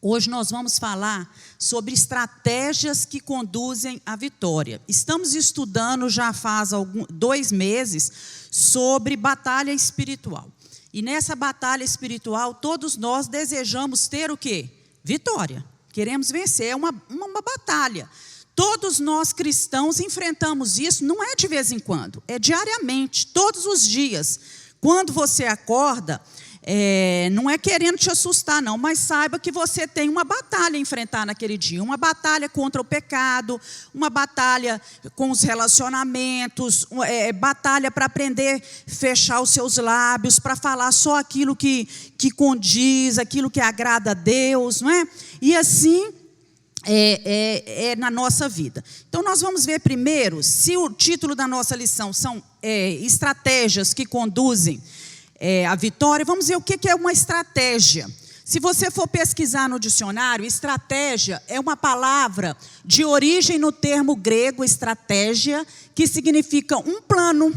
Hoje nós vamos falar sobre estratégias que conduzem à vitória. Estamos estudando já faz 2 meses sobre batalha espiritual. E nessa batalha espiritual, todos nós desejamos ter o quê? Vitória. Queremos vencer, é uma batalha. Todos nós cristãos enfrentamos isso, não é de vez em quando, é diariamente, todos os dias. Quando você acorda, não é querendo te assustar não, mas saiba que você tem uma batalha a enfrentar naquele dia, uma batalha contra o pecado, uma batalha com os relacionamentos, batalha para aprender a fechar os seus lábios, para falar só aquilo que condiz, aquilo que agrada a Deus, não é? E assim na nossa vida. Então nós vamos ver primeiro, se o título da nossa lição são estratégias que conduzem a vitória, vamos ver o que é uma estratégia. Se você for pesquisar no dicionário, estratégia é uma palavra de origem no termo grego estratégia, que significa um plano,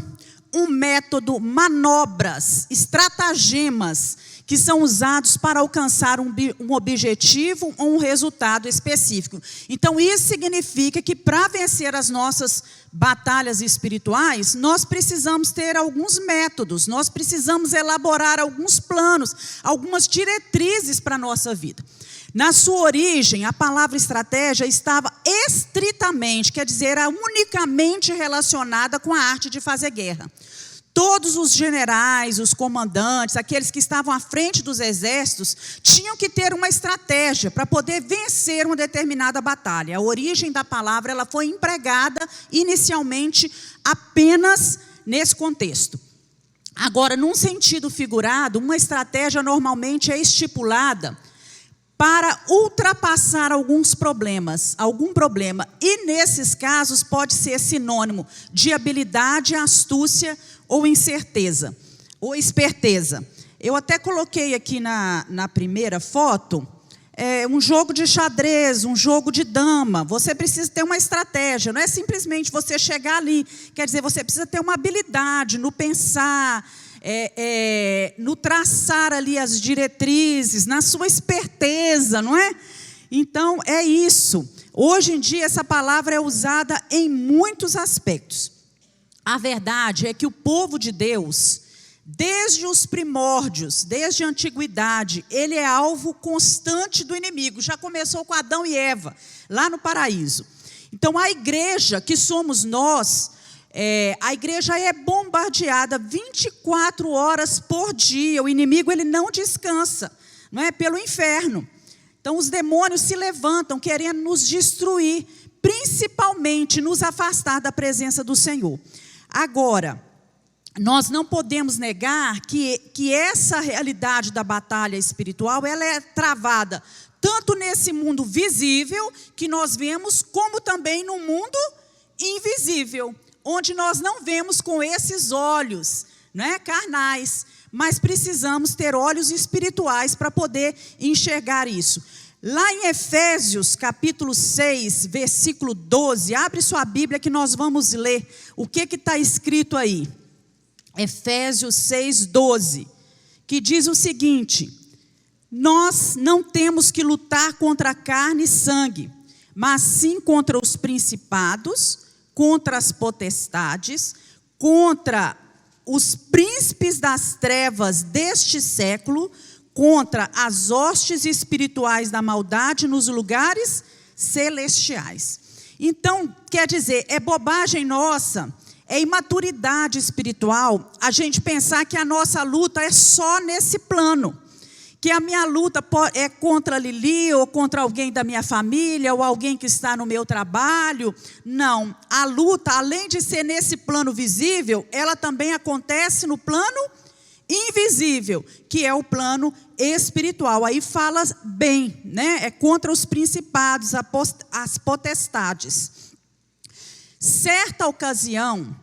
um método, manobras, estratagemas, que são usados para alcançar um objetivo ou um resultado específico. Então, isso significa que para vencer as nossas batalhas espirituais, nós precisamos ter alguns métodos, nós precisamos elaborar alguns planos, algumas diretrizes para a nossa vida. Na sua origem, a palavra estratégia estava estritamente, quer dizer, era unicamente relacionada com a arte de fazer guerra. Todos os generais, os comandantes, aqueles que estavam à frente dos exércitos, tinham que ter uma estratégia para poder vencer uma determinada batalha. A origem da palavra ela foi empregada inicialmente apenas nesse contexto. Agora, num sentido figurado, uma estratégia normalmente é estipulada para ultrapassar algum problema. E nesses casos pode ser sinônimo de habilidade, astúcia ou incerteza, ou esperteza. Eu até coloquei aqui na primeira foto, um jogo de xadrez, um jogo de dama. Você precisa ter uma estratégia, não é simplesmente você chegar ali. Quer dizer, você precisa ter uma habilidade no pensar, no traçar ali as diretrizes, na sua esperteza, não é? Então, é isso. Hoje em dia, essa palavra é usada em muitos aspectos. A verdade é que o povo de Deus, desde os primórdios, desde a antiguidade, ele é alvo constante do inimigo. Já começou com Adão e Eva, lá no paraíso. Então, a igreja, que somos nós, a igreja é bombardeada 24 horas por dia. O inimigo ele não descansa, não é? Pelo inferno. Então, os demônios se levantam querendo nos destruir, principalmente nos afastar da presença do Senhor. Agora, nós não podemos negar que essa realidade da batalha espiritual, ela é travada tanto nesse mundo visível que nós vemos, como também no mundo invisível, onde nós não vemos com esses olhos, né, carnais, mas precisamos ter olhos espirituais para poder enxergar isso. Lá em Efésios, capítulo 6, versículo 12, abre sua Bíblia que nós vamos ler o que está escrito aí. Efésios 6, 12, que diz o seguinte: nós não temos que lutar contra carne e sangue, mas sim contra os principados, contra as potestades, contra os príncipes das trevas deste século, contra as hostes espirituais da maldade nos lugares celestiais. Então, quer dizer, é bobagem nossa, é imaturidade espiritual a gente pensar que a nossa luta é só nesse plano, que a minha luta é contra a Lili, ou contra alguém da minha família, ou alguém que está no meu trabalho. Não, a luta, além de ser nesse plano visível, ela também acontece no plano invisível, que é o plano espiritual. Aí fala bem, né? É contra os principados, as potestades. Certa ocasião,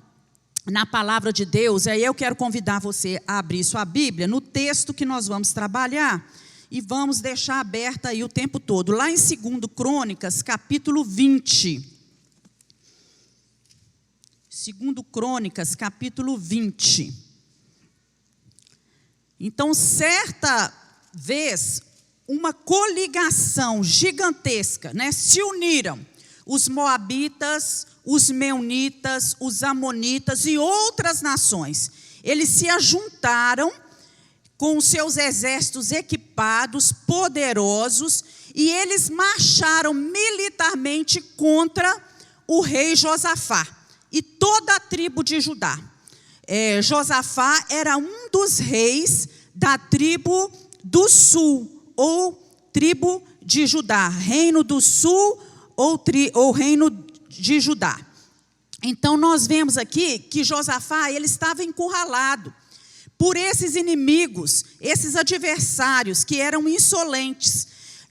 na palavra de Deus, aí eu quero convidar você a abrir sua Bíblia, no texto que nós vamos trabalhar, e vamos deixar aberta aí o tempo todo, lá em 2 Crônicas, capítulo 20. 2 Crônicas, capítulo 20. Então, certa vez, uma coligação gigantesca, né? Se uniram os moabitas, os meunitas, os amonitas e outras nações. Eles se ajuntaram com os seus exércitos equipados, poderosos, e eles marcharam militarmente contra o rei Josafá e toda a tribo de Judá. Josafá era um dos reis da tribo do sul, ou tribo de Judá, reino do sul ou reino de Judá. Então nós vemos aqui que Josafá, ele estava encurralado por esses inimigos, esses adversários que eram insolentes.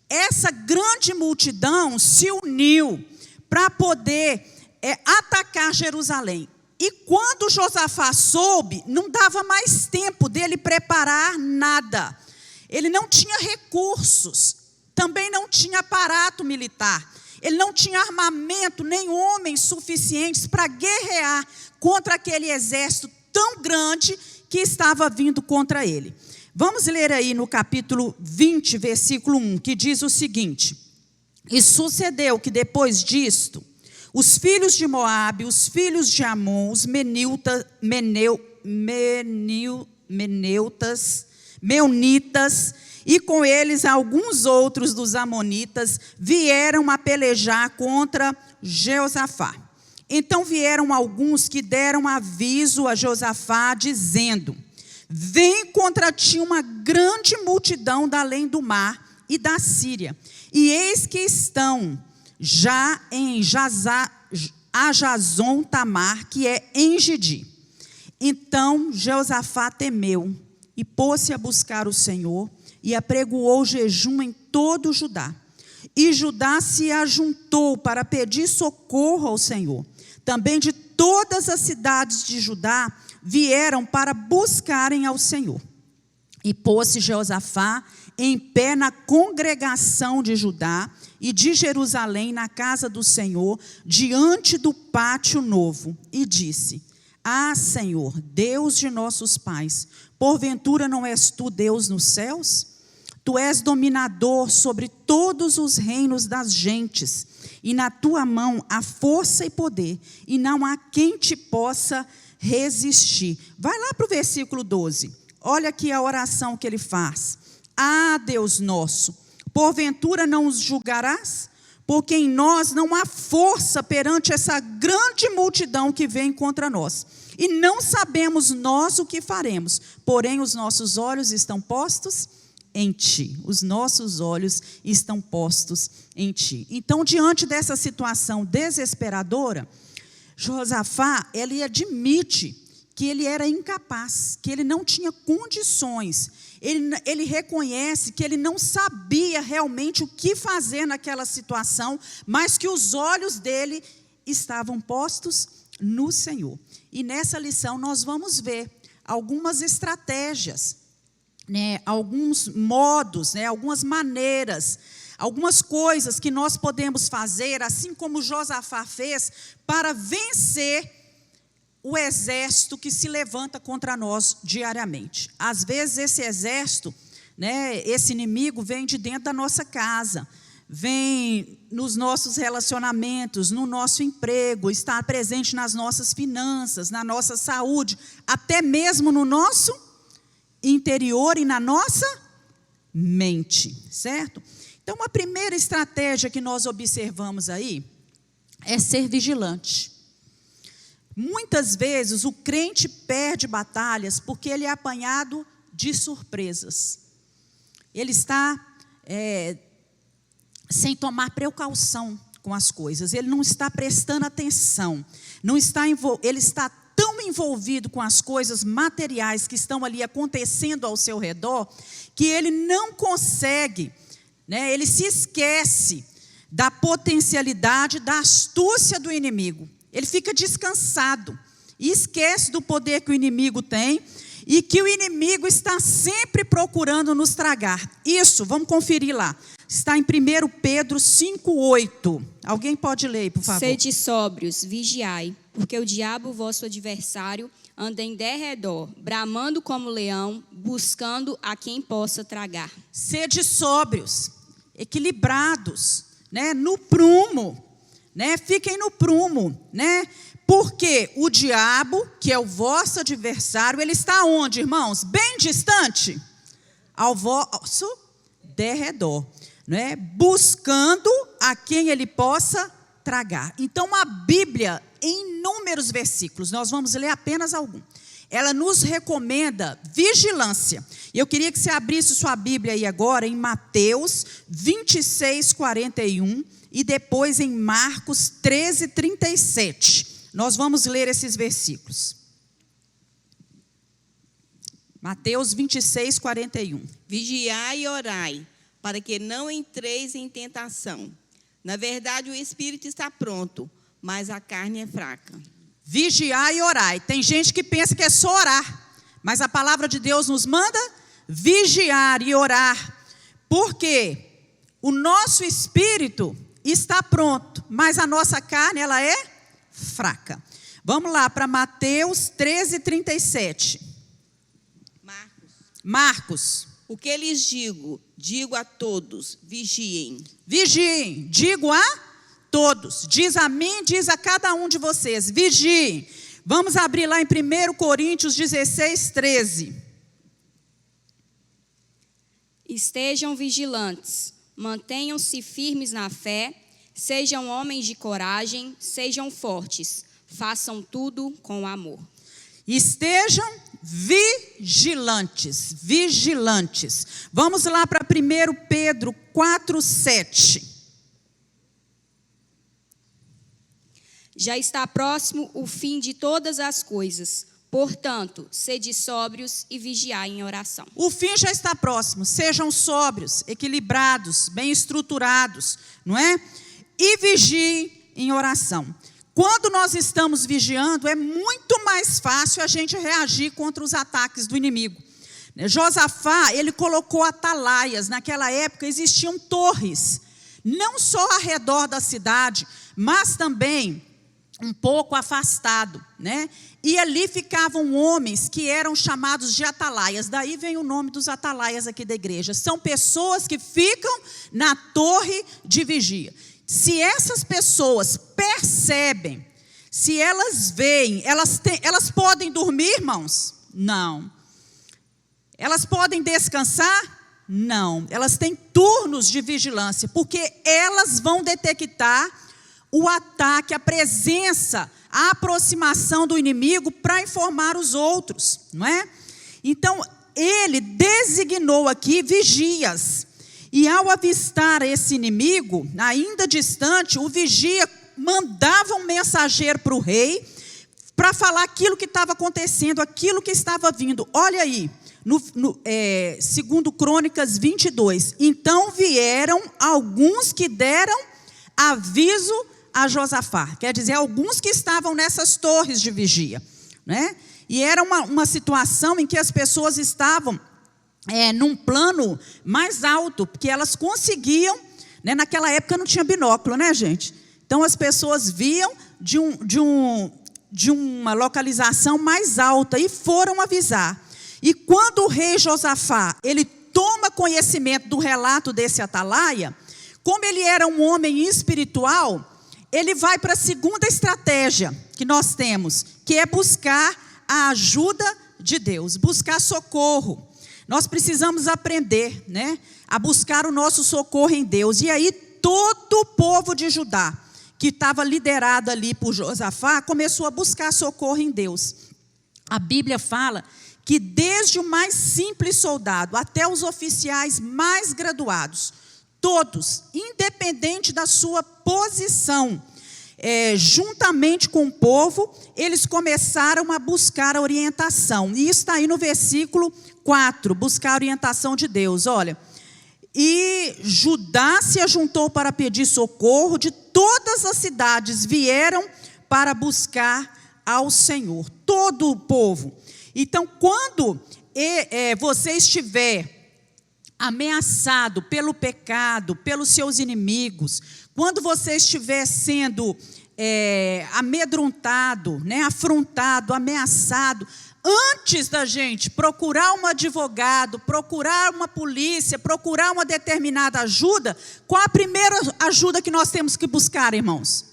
Essa grande multidão se uniu para poder atacar Jerusalém. E quando Josafá soube, não dava mais tempo dele preparar nada. Ele não tinha recursos, também não tinha aparato militar. Ele não tinha armamento, nem homens suficientes para guerrear contra aquele exército tão grande que estava vindo contra ele. Vamos ler aí no capítulo 20, versículo 1, que diz o seguinte: E sucedeu que depois disto, os filhos de Moabe, os filhos de Amon, os meunitas, e com eles alguns outros dos amonitas, vieram a pelejar contra Josafá. Então vieram alguns que deram aviso a Josafá, dizendo: Vem contra ti uma grande multidão da além do mar e da Síria, e eis que estão já em Ajazon Tamar, que é em Gedi. Então Josafá temeu e pôs-se a buscar o Senhor, e apregoou jejum em todo Judá. E Judá se ajuntou para pedir socorro ao Senhor. Também de todas as cidades de Judá vieram para buscarem ao Senhor. E pôs-se Josafá em pé na congregação de Judá e de Jerusalém, na casa do Senhor, diante do pátio novo, e disse: Ah, Senhor, Deus de nossos pais, porventura não és tu Deus nos céus? Tu és dominador sobre todos os reinos das gentes, e na tua mão há força e poder, e não há quem te possa resistir. Vai lá para o versículo 12, olha aqui a oração que ele faz. Ah, Deus nosso, porventura não os julgarás? Porque em nós não há força perante essa grande multidão que vem contra nós. E não sabemos nós o que faremos, porém os nossos olhos estão postos em ti. Os nossos olhos estão postos em ti. Então, diante dessa situação desesperadora, Josafá, ele admite que ele era incapaz, que ele não tinha condições. Ele reconhece que ele não sabia realmente o que fazer naquela situação, mas que os olhos dele estavam postos no Senhor. E nessa lição nós vamos ver algumas estratégias, né, alguns modos, né, algumas maneiras, algumas coisas que nós podemos fazer, assim como Josafá fez, para vencer o exército que se levanta contra nós diariamente. Às vezes esse exército, né, esse inimigo vem de dentro da nossa casa, vem nos nossos relacionamentos, no nosso emprego, está presente nas nossas finanças, na nossa saúde, até mesmo no nosso interior e na nossa mente, certo? Então, a primeira estratégia que nós observamos aí é ser vigilante. Muitas vezes o crente perde batalhas porque ele é apanhado de surpresas. Ele está sem tomar precaução com as coisas, ele não está prestando atenção, ele está tão envolvido com as coisas materiais que estão ali acontecendo ao seu redor, que ele não consegue, né, ele se esquece da potencialidade, da astúcia do inimigo. Ele fica descansado e esquece do poder que o inimigo tem e que o inimigo está sempre procurando nos tragar. Isso, vamos conferir lá. Está em 1 Pedro 5,8. Alguém pode ler, por favor? Sede sóbrios, vigiai, porque o diabo, vosso adversário, anda em derredor, bramando como leão, buscando a quem possa tragar. Sede sóbrios, equilibrados, né? No prumo, né? Fiquem no prumo, né? Porque o diabo, que é o vosso adversário, ele está onde, irmãos? Bem distante ao vosso derredor, né? Buscando a quem ele possa tragar. Então, a Bíblia, em inúmeros versículos, nós vamos ler apenas algum. Ela nos recomenda vigilância. E eu queria que você abrisse sua Bíblia aí agora em Mateus 26, 41 e depois em Marcos 13, 37. Nós vamos ler esses versículos. Mateus 26, 41. Vigiai e orai, para que não entreis em tentação. Na verdade, o espírito está pronto, mas a carne é fraca. Vigiai e orai. Tem gente que pensa que é só orar, mas a palavra de Deus nos manda vigiar e orar, porque o nosso espírito está pronto, mas a nossa carne, ela é fraca. Vamos lá para Mateus 13, 37. Marcos. O que lhes digo? Digo a todos, vigiem. Vigiem, digo a todos. Diz a mim, diz a cada um de vocês, vigiem. Vamos abrir lá em 1 Coríntios 16, 13. Estejam vigilantes, mantenham-se firmes na fé, sejam homens de coragem, sejam fortes, façam tudo com amor. Estejam vigilantes, vigilantes. Vamos lá para 1 Pedro 4, 7. Já está próximo o fim de todas as coisas. Portanto, sede sóbrios e vigiai em oração. O fim já está próximo. Sejam sóbrios, equilibrados, bem estruturados, não é? E vigiem em oração. Quando nós estamos vigiando, é muito mais fácil a gente reagir contra os ataques do inimigo. Josafá, ele colocou atalaias. Naquela época existiam torres, não só ao redor da cidade, mas também um pouco afastado, né? E ali ficavam homens que eram chamados de atalaias. Daí vem o nome dos atalaias aqui da igreja. São pessoas que ficam na torre de vigia. Se essas pessoas percebem, se elas veem, elas podem dormir, irmãos? Não. Elas podem descansar? Não. Elas têm turnos de vigilância, porque elas vão detectar o ataque, a presença, a aproximação do inimigo para informar os outros, não é? Então, ele designou aqui vigias. E ao avistar esse inimigo, ainda distante, o vigia mandava um mensageiro para o rei, para falar aquilo que estava acontecendo, aquilo que estava vindo. Olha aí, segundo Crônicas 22. Então vieram alguns que deram aviso a Josafá. Quer dizer, alguns que estavam nessas torres de vigia, né? E era uma situação em que as pessoas estavam num plano mais alto, porque elas conseguiam, né, naquela época não tinha binóculo, né, gente? Então as pessoas viam de uma localização mais alta e foram avisar. E quando o rei Josafá, ele toma conhecimento do relato desse atalaia, como ele era um homem espiritual, ele vai para a segunda estratégia que nós temos, que é buscar a ajuda de Deus, buscar socorro. Nós precisamos aprender, né, a buscar o nosso socorro em Deus. E aí todo o povo de Judá, que estava liderado ali por Josafá, começou a buscar socorro em Deus. A Bíblia fala que desde o mais simples soldado até os oficiais mais graduados, todos, independente da sua posição, juntamente com o povo, eles começaram a buscar a orientação. E isso está aí no versículo 4, buscar a orientação de Deus. Olha, e Judá se ajuntou para pedir socorro, de todas as cidades vieram para buscar ao Senhor, todo o povo. Então, quando você estiver ameaçado pelo pecado, pelos seus inimigos, quando você estiver sendo amedrontado, né, afrontado, ameaçado, antes da gente procurar um advogado, procurar uma polícia, procurar uma determinada ajuda, qual a primeira ajuda que nós temos que buscar, irmãos?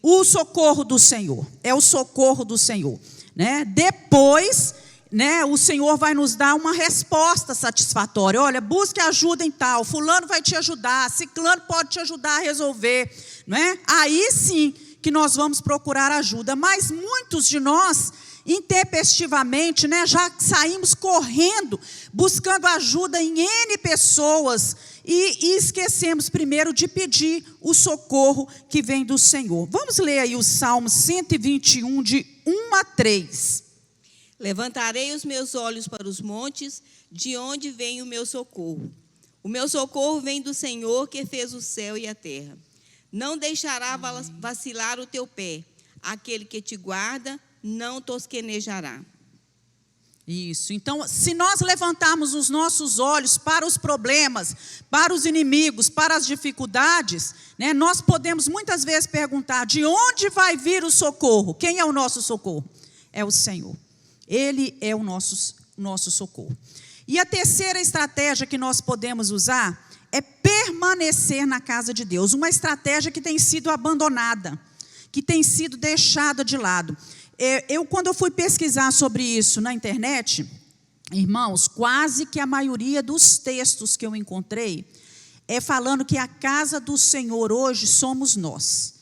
O socorro do Senhor. É o socorro do Senhor, né? Depois, né, o Senhor vai nos dar uma resposta satisfatória. Olha, busque ajuda em tal, fulano vai te ajudar, ciclano pode te ajudar a resolver, não é? Aí sim que nós vamos procurar ajuda. Mas muitos de nós, intempestivamente, né, já saímos correndo, buscando ajuda em N pessoas e esquecemos primeiro de pedir o socorro que vem do Senhor. Vamos ler aí o Salmo 121, de 1 a 3. Levantarei os meus olhos para os montes, de onde vem o meu socorro. O meu socorro vem do Senhor, que fez o céu e a terra. Não deixará vacilar o teu pé. Aquele que te guarda não tosquenejará. Isso. Então, se nós levantarmos os nossos olhos para os problemas, para os inimigos, para as dificuldades, né, nós podemos muitas vezes perguntar: de onde vai vir o socorro? Quem é o nosso socorro? É o Senhor. Ele é o nosso socorro. E a terceira estratégia que nós podemos usar é permanecer na casa de Deus. Uma estratégia que tem sido abandonada, que tem sido deixada de lado. Quando eu fui pesquisar sobre isso na internet, irmãos, quase que a maioria dos textos que eu encontrei é falando que a casa do Senhor hoje somos nós,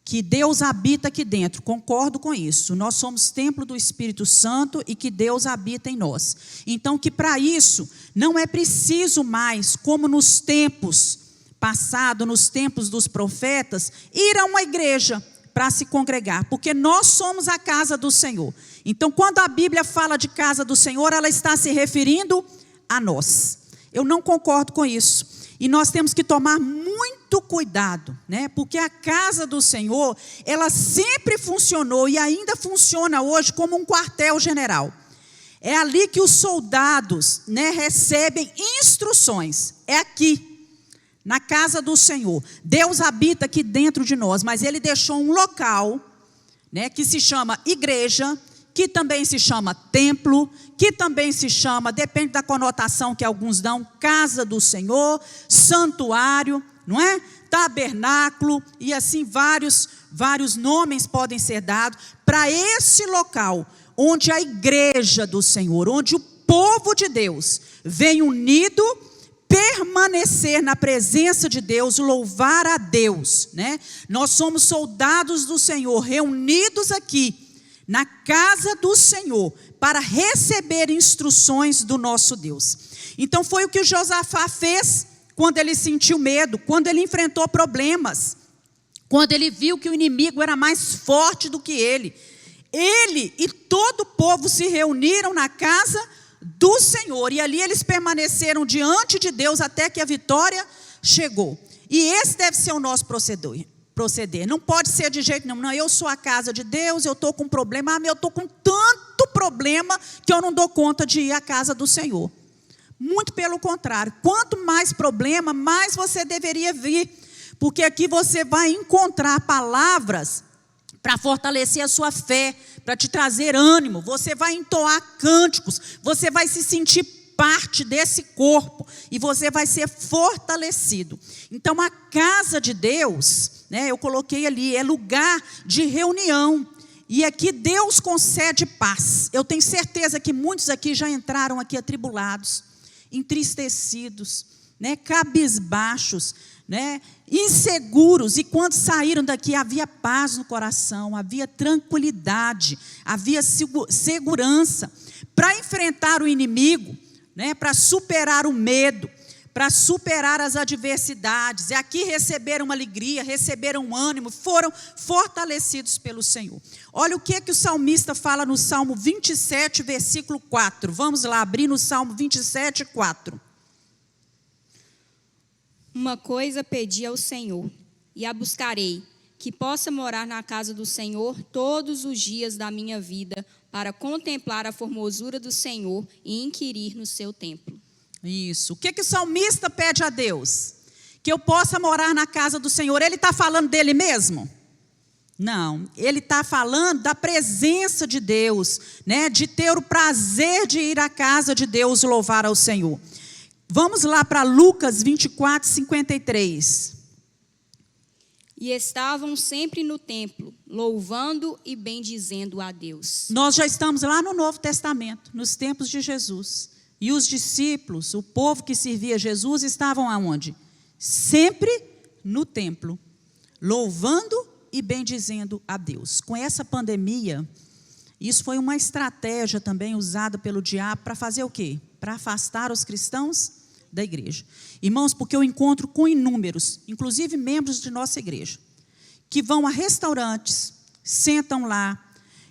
que Deus habita aqui dentro. Concordo com isso. Nós somos templo do Espírito Santo e que Deus habita em nós. Então, que para isso não é preciso mais, como nos tempos passados, nos tempos dos profetas, ir a uma igreja para se congregar, porque nós somos a casa do Senhor. Então, quando a Bíblia fala de casa do Senhor, ela está se referindo a nós. Eu não concordo com isso. E nós temos que tomar muito cuidado, né? Porque a casa do Senhor, ela sempre funcionou e ainda funciona hoje como um quartel-general. É ali que os soldados, né, recebem instruções. É aqui, na casa do Senhor. Deus habita aqui dentro de nós, mas Ele deixou um local, né, que se chama igreja, que também se chama templo, que também se chama, depende da conotação que alguns dão, casa do Senhor, santuário, não é? Tabernáculo, e assim vários nomes podem ser dados para esse local, onde a igreja do Senhor, onde o povo de Deus vem unido, permanecer na presença de Deus, louvar a Deus, né? Nós somos soldados do Senhor, reunidos aqui, na casa do Senhor, para receber instruções do nosso Deus. Então foi o que o Josafá fez quando ele sentiu medo, quando ele enfrentou problemas, quando ele viu que o inimigo era mais forte do que ele. Ele e todo o povo se reuniram na casa do Senhor, e ali eles permaneceram diante de Deus até que a vitória chegou. E esse deve ser o nosso proceder. Não pode ser de jeito nenhum. Não, eu sou a casa de Deus, eu estou com problema, eu estou com tanto problema que eu não dou conta de ir à casa do Senhor. Muito pelo contrário, quanto mais problema, mais você deveria vir, porque aqui você vai encontrar palavras para fortalecer a sua fé, para te trazer ânimo, você vai entoar cânticos, você vai se sentir parte desse corpo e você vai ser fortalecido. Então a casa de Deus, né, eu coloquei ali, é lugar de reunião, e aqui Deus concede paz. Eu tenho certeza que muitos aqui já entraram aqui atribulados, entristecidos, né, cabisbaixos, né, inseguros, e quando saíram daqui havia paz no coração, havia tranquilidade, havia segurança para enfrentar o inimigo, né, para superar o medo, para superar as adversidades. E aqui receberam alegria, receberam ânimo, foram fortalecidos pelo Senhor. Olha o que o salmista fala no Salmo 27, versículo 4. Vamos lá, abrir no Salmo 27, 4. Uma coisa pedi ao Senhor, e a buscarei, que possa morar na casa do Senhor todos os dias da minha vida, para contemplar a formosura do Senhor e inquirir no seu templo. Isso. O que o salmista pede a Deus? Que eu possa morar na casa do Senhor. Ele está falando dele mesmo? Não, ele está falando da presença de Deus, né? De ter o prazer de ir à casa de Deus louvar ao Senhor. Vamos lá para Lucas 24, 53. E estavam sempre no templo, louvando e bendizendo a Deus. Nós já estamos lá no Novo Testamento, nos tempos de Jesus. E os discípulos, o povo que servia Jesus, estavam aonde? Sempre no templo, louvando e bendizendo a Deus. Com essa pandemia, isso foi uma estratégia também usada pelo diabo para fazer o quê? Para afastar os cristãos da igreja. Irmãos, porque eu encontro com inúmeros, inclusive membros de nossa igreja, que vão a restaurantes, sentam lá,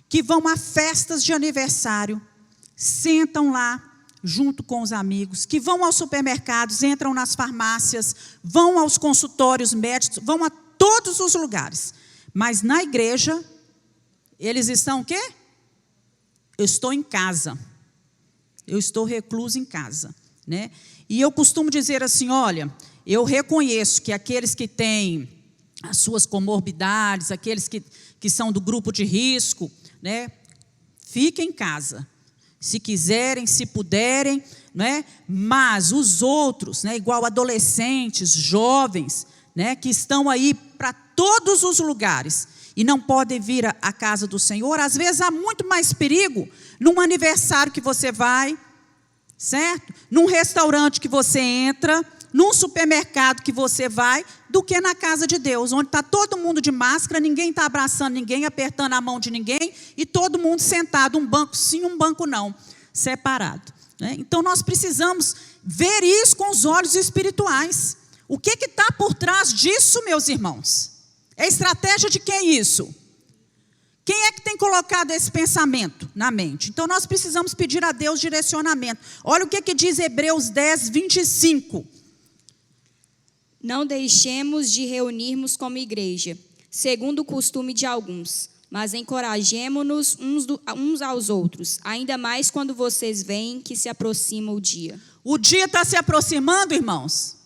que vão a festas de aniversário, sentam lá junto com os amigos, que vão aos supermercados, entram nas farmácias, vão aos consultórios médicos, vão a todos os lugares. Mas na igreja, eles estão o quê? Eu estou em casa. Eu estou recluso em casa, né? E eu costumo dizer assim, olha, eu reconheço que aqueles que têm as suas comorbidades, aqueles que são do grupo de risco, né? Fiquem em casa. Se quiserem, se puderem, né? Mas os outros, né? Igual adolescentes, jovens, né? Que estão aí para todos os lugares e não podem vir à casa do Senhor, às vezes há muito mais perigo num aniversário que você vai, certo? Num restaurante que você entra, num supermercado que você vai, do que na casa de Deus, onde está todo mundo de máscara, ninguém está abraçando ninguém, apertando a mão de ninguém, e todo mundo sentado, um banco sim, um banco não, separado, né? Então nós precisamos ver isso com os olhos espirituais. O que está por trás disso, meus irmãos? É estratégia de quem isso? Quem é que tem colocado esse pensamento na mente? Então nós precisamos pedir a Deus direcionamento. Olha o que diz Hebreus 10, 25. Não deixemos de reunirmos como igreja, segundo o costume de alguns, mas encorajemo-nos uns aos outros, ainda mais quando vocês veem que se aproxima o dia. O dia está se aproximando, irmãos.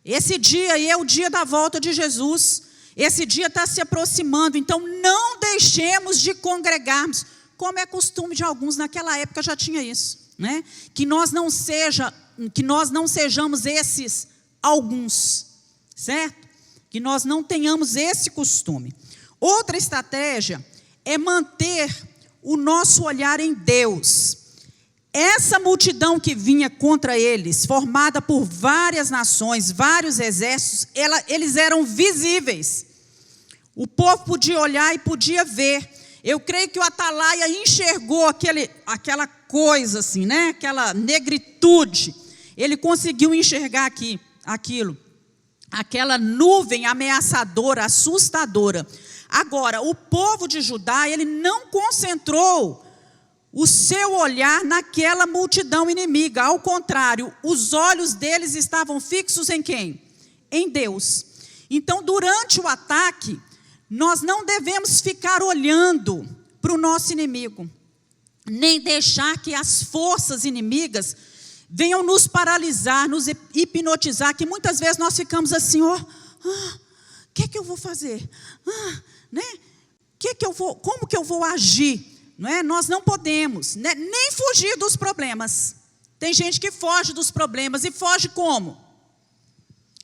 Esse dia aí é o dia da volta de Jesus. Esse dia está se aproximando, então não deixemos de congregarmos, como é costume de alguns, naquela época já tinha isso, né? Que nós não sejamos esses alguns, certo? Que nós não tenhamos esse costume. Outra estratégia é manter o nosso olhar em Deus. Essa multidão que vinha contra eles, formada por várias nações, vários exércitos, eles eram visíveis. O povo podia olhar e podia ver. Eu creio que o Atalaia enxergou aquela coisa assim, né? Aquela negritude. Ele conseguiu enxergar aquilo. Aquela nuvem ameaçadora, assustadora. Agora, o povo de Judá, ele não concentrou o seu olhar naquela multidão inimiga. Ao contrário, os olhos deles estavam fixos em quem? Em Deus. Então, durante o ataque, nós não devemos ficar olhando para o nosso inimigo, nem deixar que as forças inimigas venham nos paralisar, nos hipnotizar, que muitas vezes nós ficamos assim, o que é que eu vou fazer? Né? Como que eu vou agir? Não é? Nós não podemos, né? Nem fugir dos problemas. Tem gente que foge dos problemas, e foge como?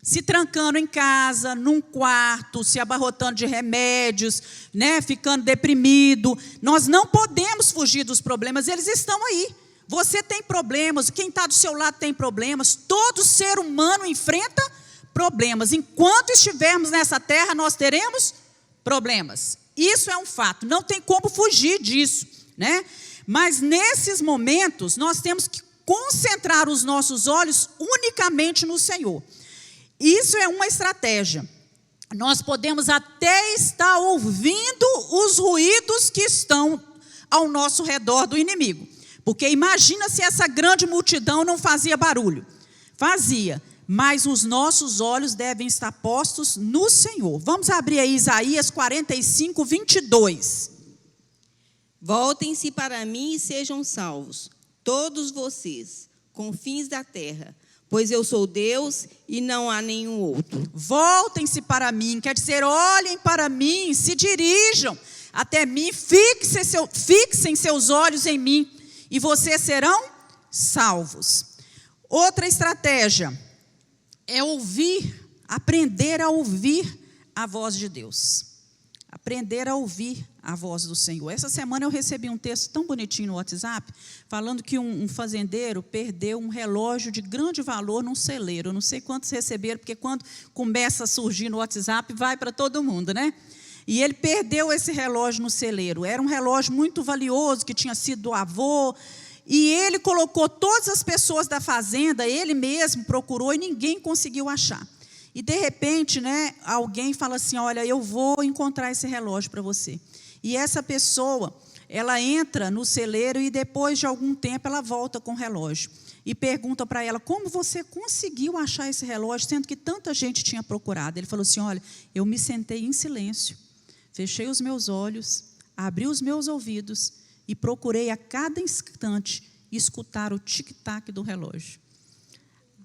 Se trancando em casa, num quarto, se abarrotando de remédios, né, ficando deprimido. Nós não podemos fugir dos problemas, eles estão aí. Você tem problemas, quem está do seu lado tem problemas, todo ser humano enfrenta problemas. Enquanto estivermos nessa terra, nós teremos problemas. Isso é um fato, não tem como fugir disso, né? Mas nesses momentos, nós temos que concentrar os nossos olhos unicamente no Senhor. Isso é uma estratégia. Nós podemos até estar ouvindo os ruídos que estão ao nosso redor do inimigo. Porque imagina se essa grande multidão não fazia barulho. Fazia, mas os nossos olhos devem estar postos no Senhor. Vamos abrir aí Isaías 45, 22. Voltem-se para mim e sejam salvos, todos vocês, confins da terra, pois eu sou Deus e não há nenhum outro. Voltem-se para mim, quer dizer, olhem para mim, se dirijam até mim, fixem seus olhos em mim, e vocês serão salvos. Outra estratégia é aprender a ouvir a voz de Deus. Aprender a ouvir a voz do Senhor. Essa semana eu recebi um texto tão bonitinho no WhatsApp, falando que um fazendeiro perdeu um relógio de grande valor num celeiro. Eu não sei quantos receberam, porque quando começa a surgir no WhatsApp, vai para todo mundo, né? E ele perdeu esse relógio no celeiro. Era um relógio muito valioso, que tinha sido do avô, e ele colocou todas as pessoas da fazenda, ele mesmo procurou, e ninguém conseguiu achar. E, de repente, né, alguém fala assim, olha, eu vou encontrar esse relógio para você. E essa pessoa, ela entra no celeiro e, depois de algum tempo, ela volta com o relógio. E pergunta para ela, como você conseguiu achar esse relógio, sendo que tanta gente tinha procurado? Ele falou assim, olha, eu me sentei em silêncio, fechei os meus olhos, abri os meus ouvidos e procurei a cada instante escutar o tic-tac do relógio.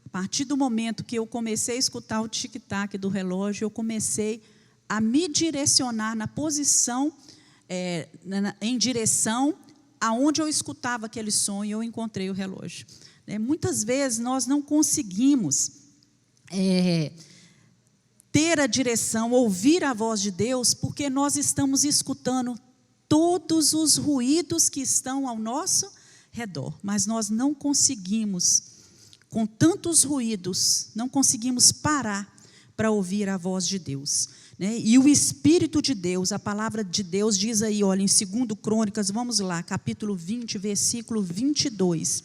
A partir do momento que eu comecei a escutar o tic-tac do relógio, eu comecei a me direcionar na posição, em direção aonde eu escutava aquele som, e eu encontrei o relógio. Muitas vezes nós não conseguimos ter a direção, ouvir a voz de Deus, porque nós estamos escutando todos os ruídos que estão ao nosso redor, mas nós não conseguimos, com tantos ruídos, não conseguimos parar para ouvir a voz de Deus, né? E o Espírito de Deus, a palavra de Deus diz aí, olha, em 2 Crônicas, vamos lá, capítulo 20, versículo 22,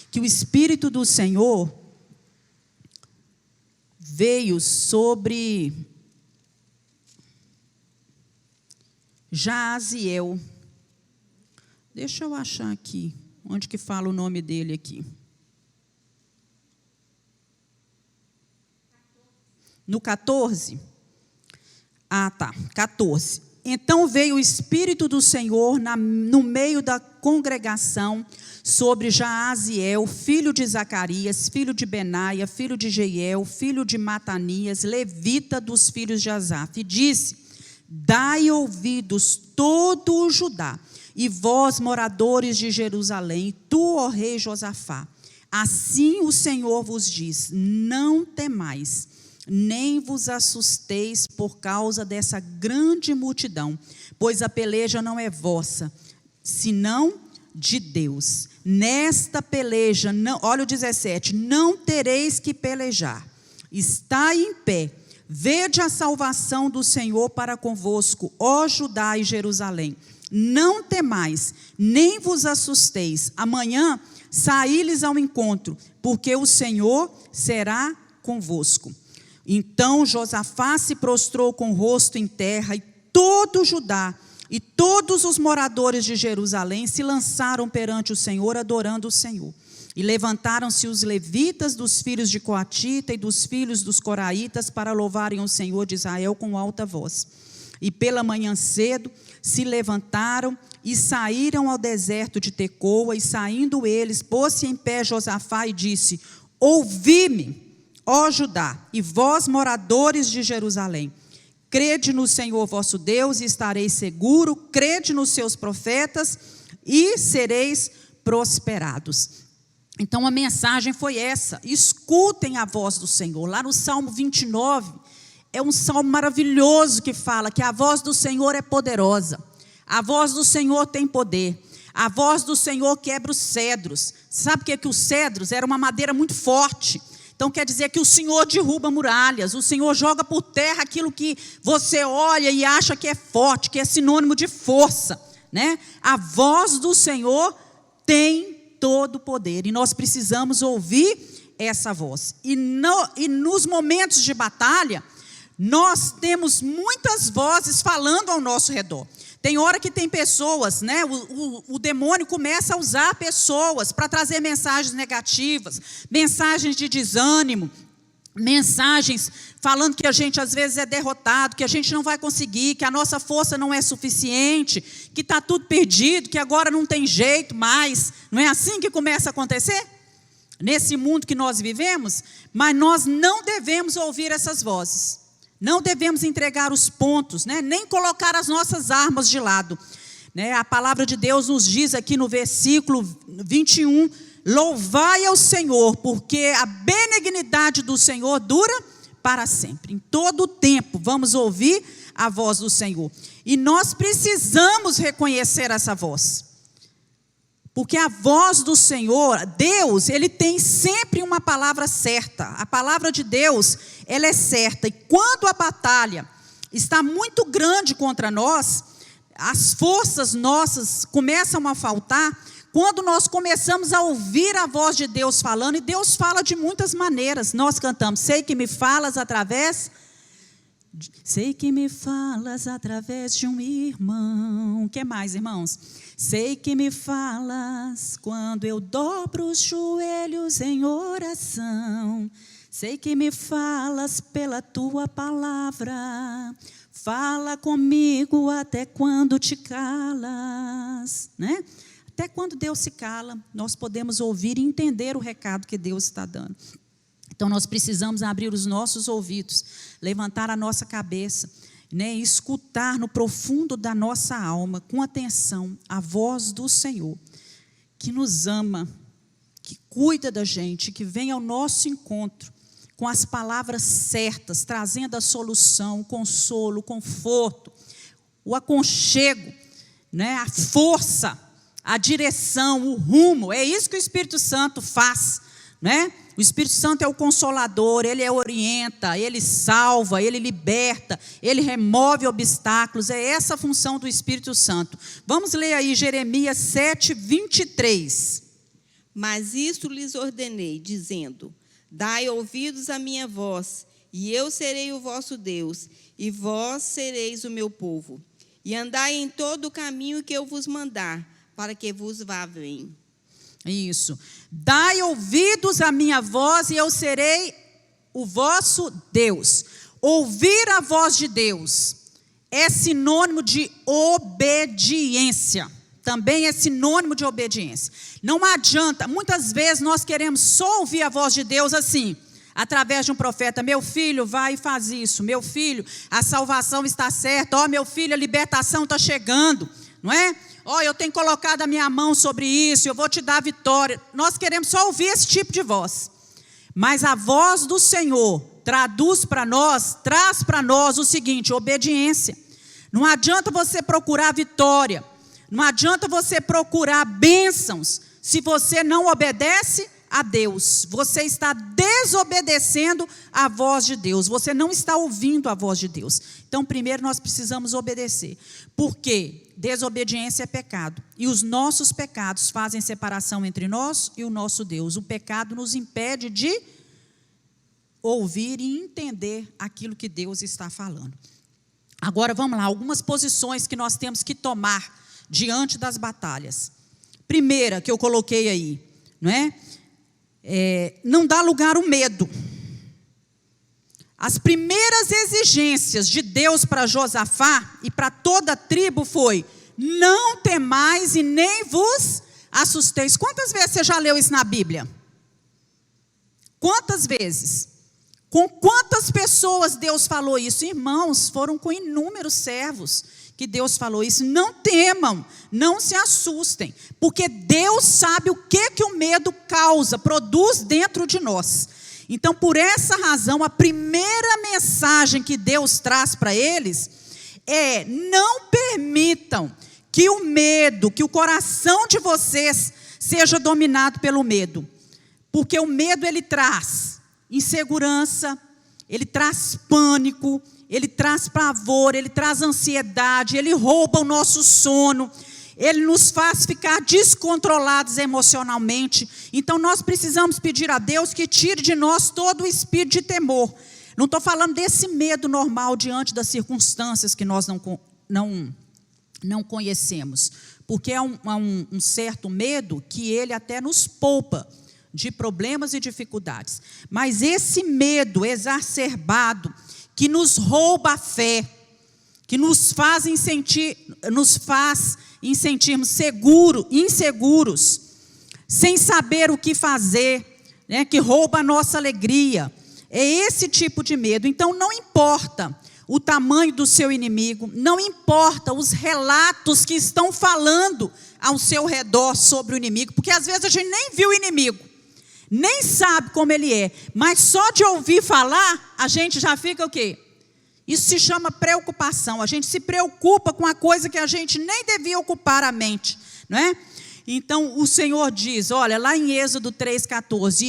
que o Espírito do Senhor veio sobre Jaaziel. Deixa eu achar aqui, onde que fala o nome dele aqui. No 14? Ah, tá, 14. Então veio o Espírito do Senhor no meio da congregação sobre Jaaziel, filho de Zacarias, filho de Benaia, filho de Jeiel, filho de Matanias, levita dos filhos de Asaf, e disse, dai ouvidos todo o Judá, e vós, moradores de Jerusalém, tu, ó rei Josafá, assim o Senhor vos diz, não temais, nem vos assusteis por causa dessa grande multidão, pois a peleja não é vossa, senão de Deus. Nesta peleja, não, olha o 17, não tereis que pelejar, estai em pé, vede a salvação do Senhor para convosco, ó Judá e Jerusalém. Não temais, nem vos assusteis, amanhã saí-lhes ao encontro, porque o Senhor será convosco. Então Josafá se prostrou com o rosto em terra, e todo Judá e todos os moradores de Jerusalém se lançaram perante o Senhor, adorando o Senhor. E levantaram-se os levitas dos filhos de Coatita e dos filhos dos coraitas para louvarem o Senhor de Israel com alta voz. E pela manhã cedo se levantaram e saíram ao deserto de Tecoa, e saindo eles, pôs-se em pé Josafá e disse, ouvi-me, ó Judá, e vós, moradores de Jerusalém, crede no Senhor vosso Deus e estareis seguro, crede nos seus profetas e sereis prosperados. Então a mensagem foi essa, escutem a voz do Senhor. Lá no Salmo 29, é um salmo maravilhoso que fala que a voz do Senhor é poderosa, a voz do Senhor tem poder, a voz do Senhor quebra os cedros. Sabe o que é que os cedros? Era uma madeira muito forte. Então quer dizer que o Senhor derruba muralhas, o Senhor joga por terra aquilo que você olha e acha que é forte, que é sinônimo de força, né? A voz do Senhor tem todo o poder, e nós precisamos ouvir essa voz. E nos momentos de batalha, nós temos muitas vozes falando ao nosso redor. Tem hora que tem pessoas, né? O demônio começa a usar pessoas para trazer mensagens negativas, mensagens de desânimo, mensagens falando que a gente às vezes é derrotado, que a gente não vai conseguir, que a nossa força não é suficiente, que está tudo perdido, que agora não tem jeito mais. Não é assim que começa a acontecer? nesse mundo que nós vivemos, mas nós não devemos ouvir essas vozes. Não devemos entregar os pontos, né? Nem colocar as nossas armas de lado. Né? A palavra de Deus nos diz aqui no versículo 21, louvai ao Senhor, porque a benignidade do Senhor dura para sempre. Em todo o tempo vamos ouvir a voz do Senhor. E nós precisamos reconhecer essa voz. Porque a voz do Senhor, Deus, Ele tem sempre uma palavra certa. A palavra de Deus, ela é certa. E quando a batalha está muito grande contra nós, as forças nossas começam a faltar, quando nós começamos a ouvir a voz de Deus falando, e Deus fala de muitas maneiras. Nós cantamos, sei que me falas através... Sei que me falas através de um irmão. O que mais, irmãos? Sei que me falas quando eu dobro os joelhos em oração. Sei que me falas pela tua palavra. Fala comigo até quando te calas, né? Até quando Deus se cala, nós podemos ouvir e entender o recado que Deus está dando. Então, nós precisamos abrir os nossos ouvidos, levantar a nossa cabeça, né, e escutar no profundo da nossa alma, com atenção, a voz do Senhor, que nos ama, que cuida da gente, que vem ao nosso encontro, com as palavras certas, trazendo a solução, o consolo, o conforto, o aconchego, né, a força, a direção, o rumo. É isso que o Espírito Santo faz, né? O Espírito Santo é o consolador, ele orienta, ele salva, ele liberta, ele remove obstáculos. É essa a função do Espírito Santo. Vamos ler aí Jeremias 7, 23. Mas isto lhes ordenei, dizendo, dai ouvidos à minha voz, e eu serei o vosso Deus, e vós sereis o meu povo. E andai em todo o caminho que eu vos mandar, para que vos vá bem. Isso. Dai ouvidos à minha voz e eu serei o vosso Deus. Ouvir a voz de Deus é sinônimo de obediência. Também é sinônimo de obediência. Não adianta, muitas vezes nós queremos só ouvir a voz de Deus assim, através de um profeta. Meu filho, vai e faz isso. Meu filho, a salvação está certa. Ó, meu filho, a libertação está chegando. Não é? Ó, eu tenho colocado a minha mão sobre isso, eu vou te dar vitória. Nós queremos só ouvir esse tipo de voz. Mas a voz do Senhor traz para nós o seguinte, obediência. Não adianta você procurar vitória, não adianta você procurar bênçãos, se você não obedece a Deus. Você está desobedecendo a voz de Deus, você não está ouvindo a voz de Deus. Então, primeiro nós precisamos obedecer. Por quê? Desobediência é pecado. E os nossos pecados fazem separação entre nós e o nosso Deus. O pecado nos impede de ouvir e entender aquilo que Deus está falando. Agora, vamos lá, algumas posições que nós temos que tomar diante das batalhas. Primeira, que eu coloquei aí, não é? Não dá lugar ao medo. As primeiras exigências de Deus para Josafá e para toda a tribo foi: não temais e nem vos assusteis. Quantas vezes você já leu isso na Bíblia? Quantas vezes? Com quantas pessoas Deus falou isso? Irmãos, foram com inúmeros servos que Deus falou isso. Não temam, não se assustem, porque Deus sabe o que o medo causa, produz dentro de nós. Então, por essa razão, a primeira mensagem que Deus traz para eles é: não permitam que o medo, que o coração de vocês seja dominado pelo medo. Porque o medo, ele traz insegurança, ele traz pânico, ele traz pavor, ele traz ansiedade, ele rouba o nosso sono, ele nos faz ficar descontrolados emocionalmente. Então nós precisamos pedir a Deus que tire de nós todo o espírito de temor. Não estou falando desse medo normal diante das circunstâncias que nós não conhecemos, porque é um certo medo que ele até nos poupa de problemas e dificuldades. Mas esse medo exacerbado que nos rouba a fé, que nos faz sentirmos inseguros, sem saber o que fazer, né, que rouba a nossa alegria. É esse tipo de medo. Então, não importa o tamanho do seu inimigo, não importa os relatos que estão falando ao seu redor sobre o inimigo, porque às vezes a gente nem viu o inimigo, nem sabe como ele é, mas só de ouvir falar, a gente já fica o quê? Isso se chama preocupação. A gente se preocupa com a coisa que a gente nem devia ocupar a mente, não é? Então, o Senhor diz, olha, lá em Êxodo 3,14,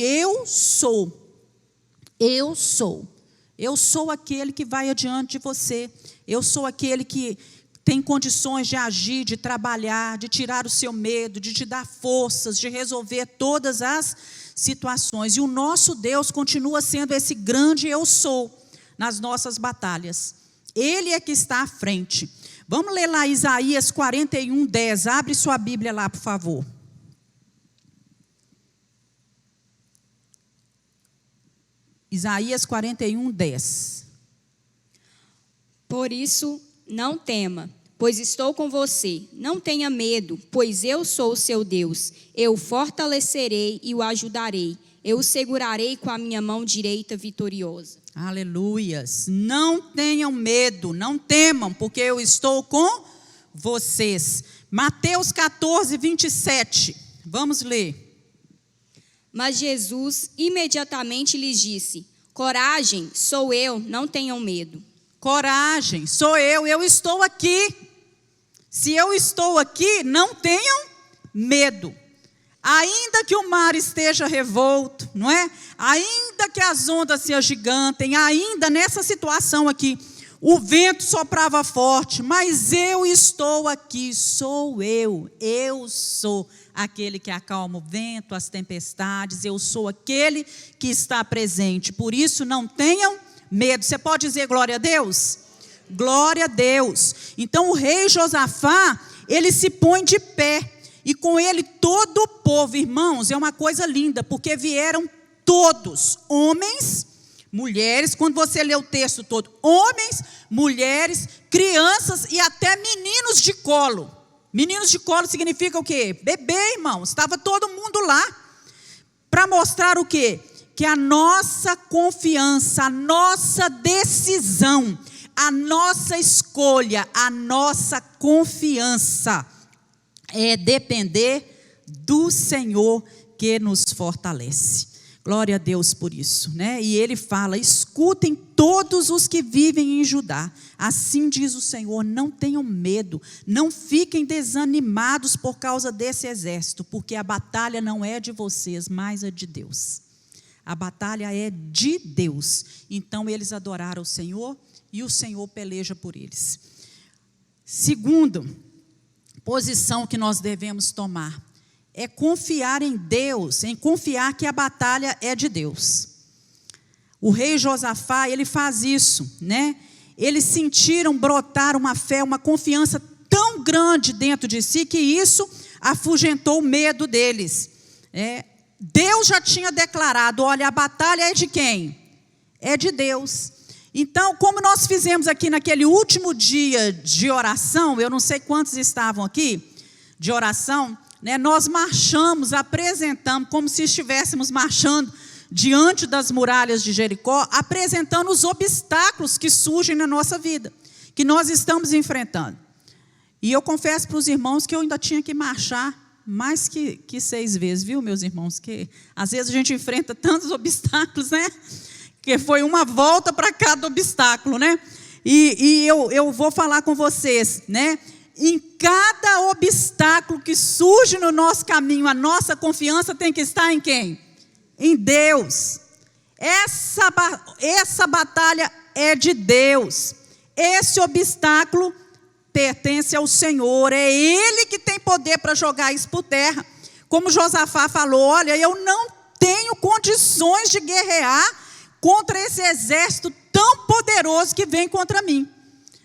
eu sou aquele que vai adiante de você, eu sou aquele que tem condições de agir, de trabalhar, de tirar o seu medo, de te dar forças, de resolver todas as situações. E o nosso Deus continua sendo esse grande eu sou nas nossas batalhas. Ele é que está à frente. Vamos ler lá Isaías 41:10. Abre sua Bíblia lá, por favor. Isaías 41:10. Por isso, não tema, pois estou com você. Não tenha medo, pois eu sou o seu Deus. Eu o fortalecerei e o ajudarei. Eu o segurarei com a minha mão direita vitoriosa. Aleluias. Não tenham medo, não temam, porque eu estou com vocês. Mateus 14:27. Vamos ler. Mas Jesus imediatamente lhes disse: coragem, sou eu, não tenham medo. Coragem, sou eu estou aqui. Se eu estou aqui, não tenham medo. Ainda que o mar esteja revolto, não é? Ainda que as ondas se agigantem, ainda nessa situação aqui, o vento soprava forte, mas eu estou aqui, sou eu sou aquele que acalma o vento, as tempestades, eu sou aquele que está presente, por isso não tenham medo. Você pode dizer glória a Deus? Glória a Deus. Então o rei Josafá, ele se põe de pé, e com ele todo o povo, irmãos, é uma coisa linda, porque vieram todos, homens, mulheres, quando você lê o texto todo, homens, mulheres, crianças e até meninos de colo. Meninos de colo significa o quê? Bebê, irmãos, estava todo mundo lá, para mostrar o quê? Que a nossa confiança, a nossa decisão, a nossa escolha, a nossa confiança é depender do Senhor que nos fortalece. Glória a Deus por isso, né? E ele fala, escutem todos os que vivem em Judá. Assim diz o Senhor, não tenham medo, não fiquem desanimados por causa desse exército, porque a batalha não é de vocês, mas é de Deus. A batalha é de Deus. Então eles adoraram o Senhor e o Senhor peleja por eles. Segundo, posição que nós devemos tomar é confiar em Deus, em confiar que a batalha é de Deus. O rei Josafá, ele faz isso, né? Eles sentiram brotar uma fé, uma confiança tão grande dentro de si, que isso afugentou o medo deles. Deus já tinha declarado, olha, a batalha é de quem? É de Deus. Então, como nós fizemos aqui naquele último dia de oração, eu não sei quantos estavam aqui, de oração, né, nós marchamos, apresentamos, como se estivéssemos marchando diante das muralhas de Jericó, apresentando os obstáculos que surgem na nossa vida, que nós estamos enfrentando. E eu confesso para os irmãos que eu ainda tinha que marchar mais que 6 vezes, viu, meus irmãos? Que às vezes a gente enfrenta tantos obstáculos, né? Que foi uma volta para cada obstáculo, né? E eu vou falar com vocês, né? Em cada obstáculo que surge no nosso caminho, a nossa confiança tem que estar em quem? Em Deus. Essa batalha é de Deus. Esse obstáculo pertence ao Senhor. É Ele que tem poder para jogar isso por terra. Como Josafá falou, olha, eu não tenho condições de guerrear contra esse exército tão poderoso que vem contra mim.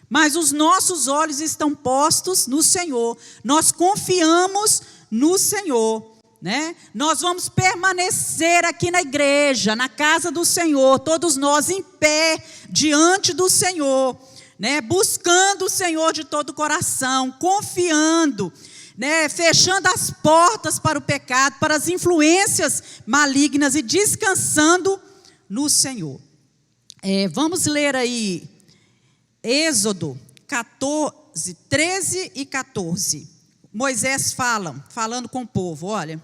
Mas os nossos olhos estão postos no Senhor. Nós confiamos no Senhor, né? Nós vamos permanecer aqui na igreja, na casa do Senhor, todos nós em pé diante do Senhor, né? Buscando o Senhor de todo o coração, confiando, né, fechando as portas para o pecado, para as influências malignas e descansando no Senhor. Vamos ler aí Êxodo 14, 13 e 14. Moisés falando com o povo, olha.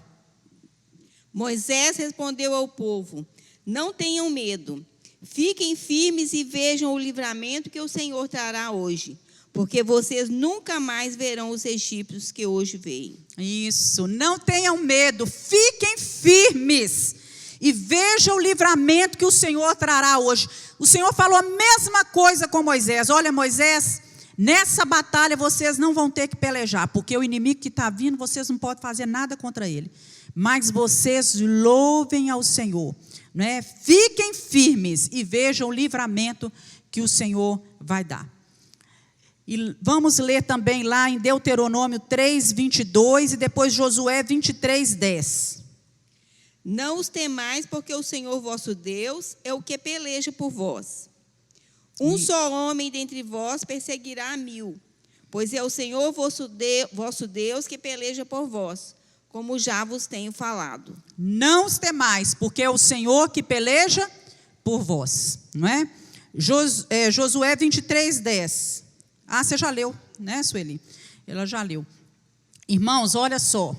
Moisés respondeu ao povo: não tenham medo, fiquem firmes e vejam o livramento que o Senhor trará hoje, porque vocês nunca mais verão os egípcios que hoje veem. Isso, não tenham medo, fiquem firmes e vejam o livramento que o Senhor trará hoje. O Senhor falou a mesma coisa com Moisés. Olha, Moisés, nessa batalha vocês não vão ter que pelejar, porque o inimigo que está vindo, vocês não podem fazer nada contra ele. Mas vocês louvem ao Senhor, né? Fiquem firmes e vejam o livramento que o Senhor vai dar. E vamos ler também lá em Deuteronômio 3, 22 e depois Josué 23, 10. Não os temais, porque o Senhor vosso Deus é o que peleja por vós. Um só homem dentre vós perseguirá a 1000, pois é o Senhor vosso Deus que peleja por vós, como já vos tenho falado. Não os temais, porque é o Senhor que peleja por vós, não é? Josué 23, 10. Você já leu, né, Sueli? Ela já leu. Irmãos, olha só.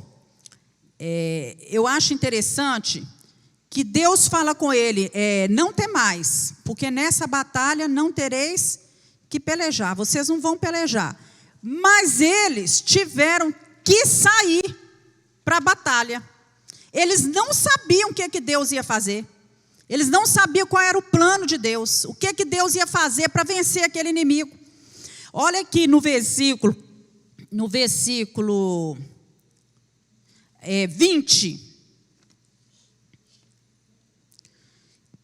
Eu acho interessante que Deus fala com ele, não temais, porque nessa batalha não tereis que pelejar, vocês não vão pelejar. Mas eles tiveram que sair para a batalha. Eles não sabiam o que Deus ia fazer. Eles não sabiam qual era o plano de Deus, o que Deus ia fazer para vencer aquele inimigo. Olha aqui no versículo 20.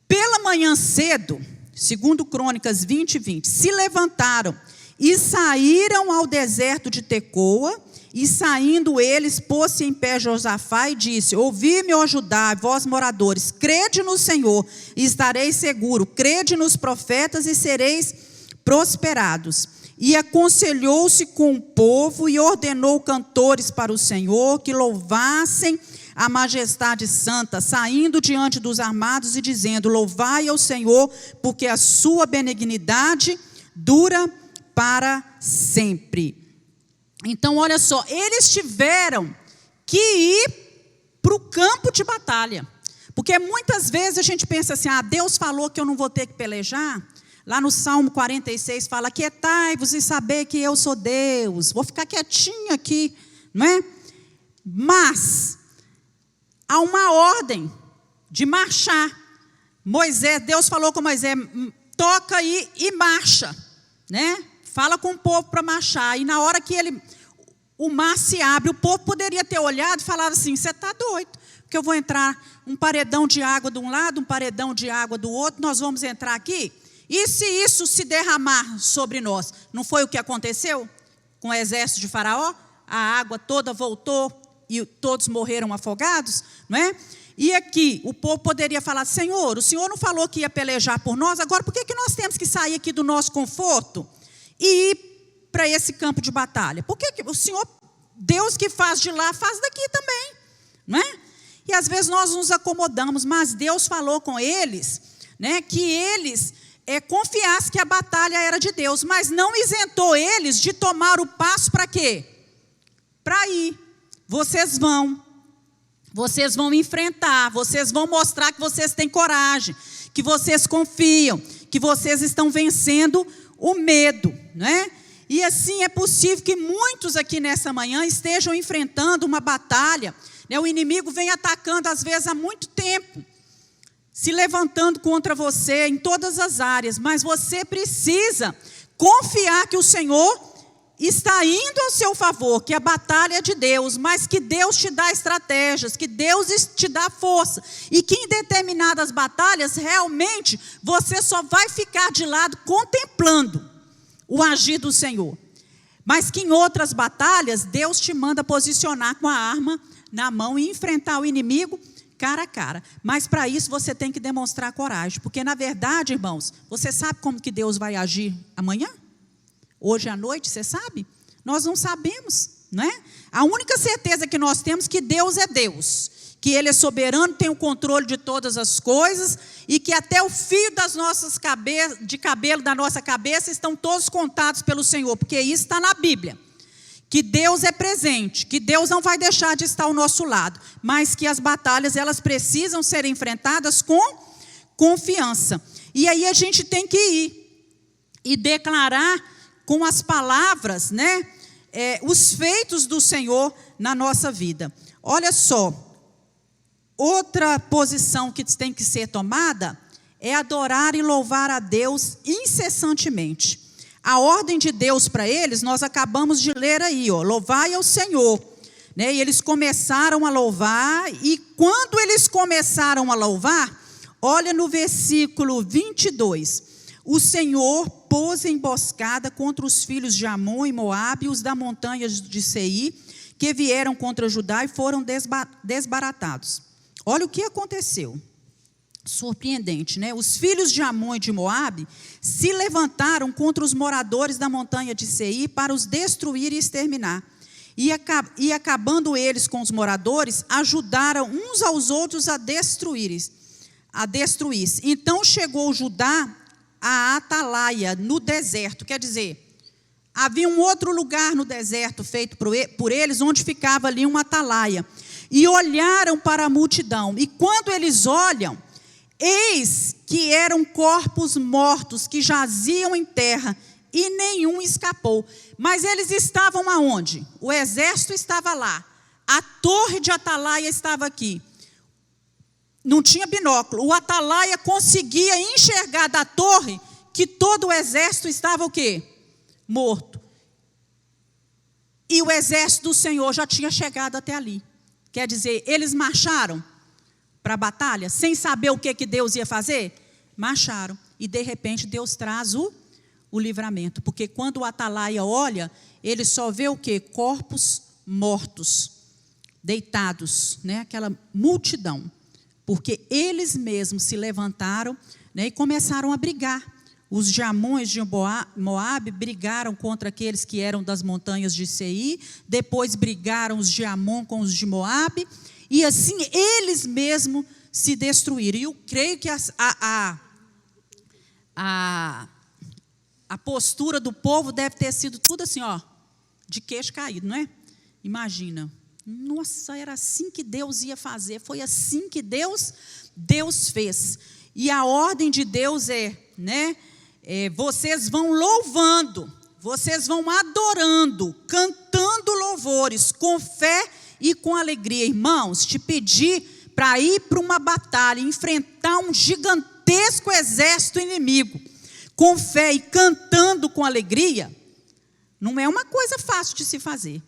Pela manhã cedo, segundo Crônicas 20, 20, se levantaram e saíram ao deserto de Tecoa, e saindo eles, pôs-se em pé Josafá e disse: ouvi-me, ó Judá, vós moradores, crede no Senhor e estareis seguros, crede nos profetas e sereis prosperados. E aconselhou-se com o povo e ordenou cantores para o Senhor que louvassem a majestade santa, saindo diante dos armados e dizendo: louvai ao Senhor, porque a sua benignidade dura para sempre. Então, olha só, eles tiveram que ir para o campo de batalha, porque muitas vezes a gente pensa assim: Deus falou que eu não vou ter que pelejar. Lá no Salmo 46 fala: aquietai-vos e saber que eu sou Deus. Vou ficar quietinho aqui, não é? Mas há uma ordem de marchar. Deus falou com Moisés: toca aí e marcha, né? Fala com o povo para marchar. E na hora que o mar se abre, o povo poderia ter olhado e falado assim: você está doido, porque eu vou entrar um paredão de água de um lado, um paredão de água do outro, nós vamos entrar aqui? E se isso se derramar sobre nós? Não foi o que aconteceu com o exército de Faraó? A água toda voltou e todos morreram afogados, não é? E aqui o povo poderia falar: Senhor, o Senhor não falou que ia pelejar por nós, agora por que nós temos que sair aqui do nosso conforto e ir para esse campo de batalha? Porque o Senhor, Deus que faz de lá, faz daqui também, não é? E às vezes nós nos acomodamos, mas Deus falou com eles, né, que eles confiassem que a batalha era de Deus, mas não isentou eles de tomar o passo para quê? Para ir. Vocês vão enfrentar, vocês vão mostrar que vocês têm coragem, que vocês confiam, que vocês estão vencendo o medo, né? E assim é possível que muitos aqui nessa manhã estejam enfrentando uma batalha, né? O inimigo vem atacando às vezes há muito tempo, se levantando contra você em todas as áreas, mas você precisa confiar que o Senhor está indo ao seu favor, que a batalha é de Deus, mas que Deus te dá estratégias, que Deus te dá força, e que em determinadas batalhas, realmente, você só vai ficar de lado contemplando o agir do Senhor, mas que em outras batalhas, Deus te manda posicionar com a arma na mão e enfrentar o inimigo cara a cara. Mas para isso você tem que demonstrar coragem, porque na verdade, irmãos, você sabe como que Deus vai agir amanhã? Hoje à noite, você sabe? Nós não sabemos, não é? A única certeza que nós temos é que Deus é Deus, que Ele é soberano, tem o controle de todas as coisas e que até o fio das nossas de cabelo da nossa cabeça estão todos contados pelo Senhor, porque isso está na Bíblia. Que Deus é presente, que Deus não vai deixar de estar ao nosso lado, mas que as batalhas elas precisam ser enfrentadas com confiança. E aí a gente tem que ir e declarar com as palavras, né, os feitos do Senhor na nossa vida. Olha só, outra posição que tem que ser tomada é adorar e louvar a Deus incessantemente. A ordem de Deus para eles, nós acabamos de ler aí, ó, louvai ao Senhor. Né? E eles começaram a louvar, e quando eles começaram a louvar, olha no versículo 22, o Senhor pôs emboscada contra os filhos de Amon e Moabe, os da montanha de Seir, que vieram contra Judá e foram desbaratados. Olha o que aconteceu. Surpreendente, né? Os filhos de Amon e de Moabe se levantaram contra os moradores da montanha de Seir para os destruir e exterminar. E acabando eles com os moradores, ajudaram uns aos outros a destruir-se. Então chegou Judá a Atalaia, no deserto. Quer dizer, havia um outro lugar no deserto feito por eles, onde ficava ali uma atalaia. E olharam para a multidão. E quando eles olham, eis que eram corpos mortos que jaziam em terra, e nenhum escapou. Mas eles estavam aonde? O exército estava lá, a torre de Atalaia estava aqui. Não tinha binóculo. O Atalaia conseguia enxergar da torre que todo o exército estava o quê? Morto. E o exército do Senhor já tinha chegado até ali. Quer dizer, eles marcharam para a batalha, sem saber o que Deus ia fazer? Marcharam. E de repente Deus traz o livramento. Porque quando o Atalaia olha, ele só vê o quê? Corpos mortos, deitados, né? Aquela multidão. Porque eles mesmos se levantaram, né, e começaram a brigar. Os de Amon e de Moabe brigaram contra aqueles que eram das montanhas de Seir, depois brigaram os de Amon com os de Moabe, e assim eles mesmos se destruíram. E eu creio que a postura do povo deve ter sido tudo assim, ó, de queixo caído, não é? Imagina. Nossa, era assim que Deus ia fazer, foi assim que Deus fez. E a ordem de Deus né, vocês vão louvando, vocês vão adorando, cantando louvores, com fé e com alegria. Irmãos, te pedir para ir para uma batalha, enfrentar um gigantesco exército inimigo, com fé e cantando com alegria, não é uma coisa fácil de se fazer.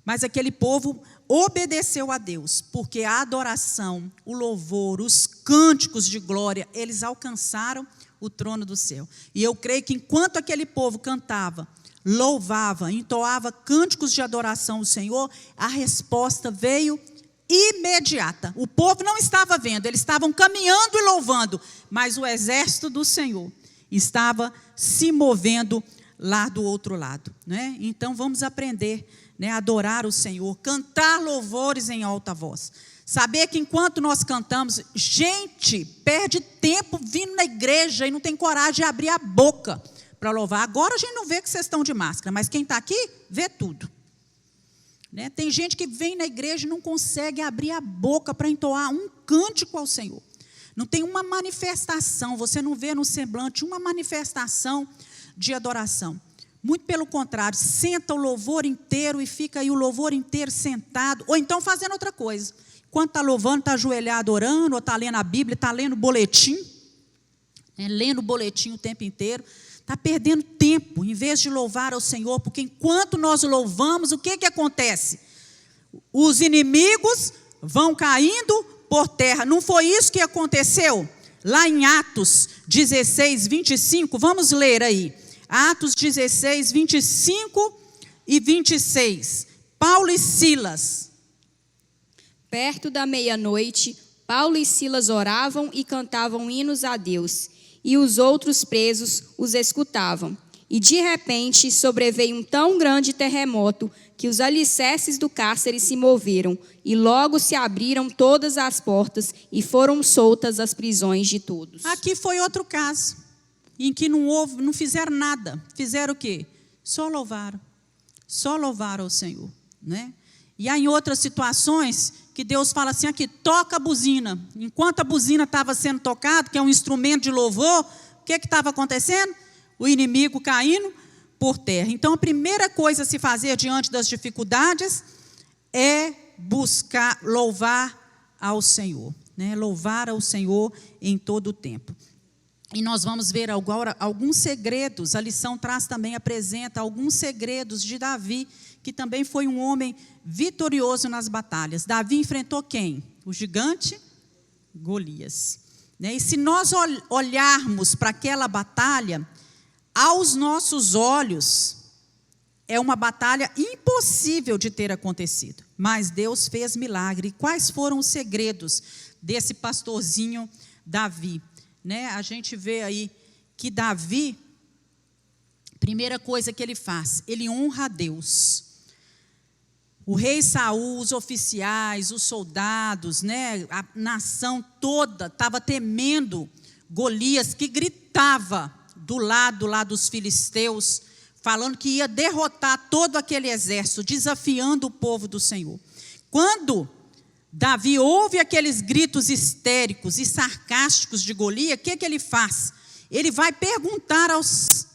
Mas aquele povo obedeceu a Deus, porque a adoração, o louvor, os cânticos de glória, eles alcançaram o trono do céu. E eu creio que enquanto aquele povo cantava, louvava, entoava cânticos de adoração ao Senhor, a resposta veio imediata. O povo não estava vendo, eles estavam caminhando e louvando, mas o exército do Senhor estava se movendo lá do outro lado, né? Então vamos aprender, né, adorar o Senhor, cantar louvores em alta voz. Saber que enquanto nós cantamos, gente perde tempo vindo na igreja e não tem coragem de abrir a boca para louvar. Agora a gente não vê que vocês estão de máscara, mas quem está aqui vê tudo. Né? Tem gente que vem na igreja e não consegue abrir a boca para entoar um cântico ao Senhor. Não tem uma manifestação, você não vê no semblante uma manifestação de adoração. Muito pelo contrário, senta o louvor inteiro e fica aí o louvor inteiro sentado, ou então fazendo outra coisa. Enquanto está louvando, está ajoelhado orando, ou está lendo a Bíblia, está lendo o boletim, né, lendo o boletim o tempo inteiro, está perdendo tempo, em vez de louvar ao Senhor, porque enquanto nós louvamos, o que acontece? Os inimigos vão caindo por terra. Não foi isso que aconteceu? Lá em Atos 16, 25, vamos ler aí. Atos 16, 25 e 26. Paulo e Silas. Perto da meia-noite, Paulo e Silas oravam e cantavam hinos a Deus, e os outros presos os escutavam. E de repente sobreveio um tão grande terremoto que os alicerces do cárcere se moveram, e logo se abriram todas as portas e foram soltas as prisões de todos. Aqui foi outro caso, em que não fizeram nada. Fizeram o quê? Só louvaram o Senhor, né? E há em outras situações que Deus fala assim, aqui, toca a buzina. Enquanto a buzina estava sendo tocada, que é um instrumento de louvor, o que estava acontecendo? O inimigo caindo por terra. Então, a primeira coisa a se fazer diante das dificuldades é buscar louvar ao Senhor, né? Louvar ao Senhor em todo o tempo. E nós vamos ver agora alguns segredos. A lição apresenta alguns segredos de Davi, que também foi um homem vitorioso nas batalhas. Davi enfrentou quem? O gigante Golias, né? E se nós olharmos para aquela batalha, aos nossos olhos, é uma batalha impossível de ter acontecido. Mas Deus fez milagre. Quais foram os segredos desse pastorzinho Davi, né? A gente vê aí que Davi, primeira coisa que ele faz, ele honra a Deus. O rei Saul, os oficiais, os soldados, né? A nação toda estava temendo Golias, que gritava do lado lá dos filisteus, falando que ia derrotar todo aquele exército, desafiando o povo do Senhor. Quando Davi ouve aqueles gritos histéricos e sarcásticos de Golias, o que ele faz? Ele vai perguntar aos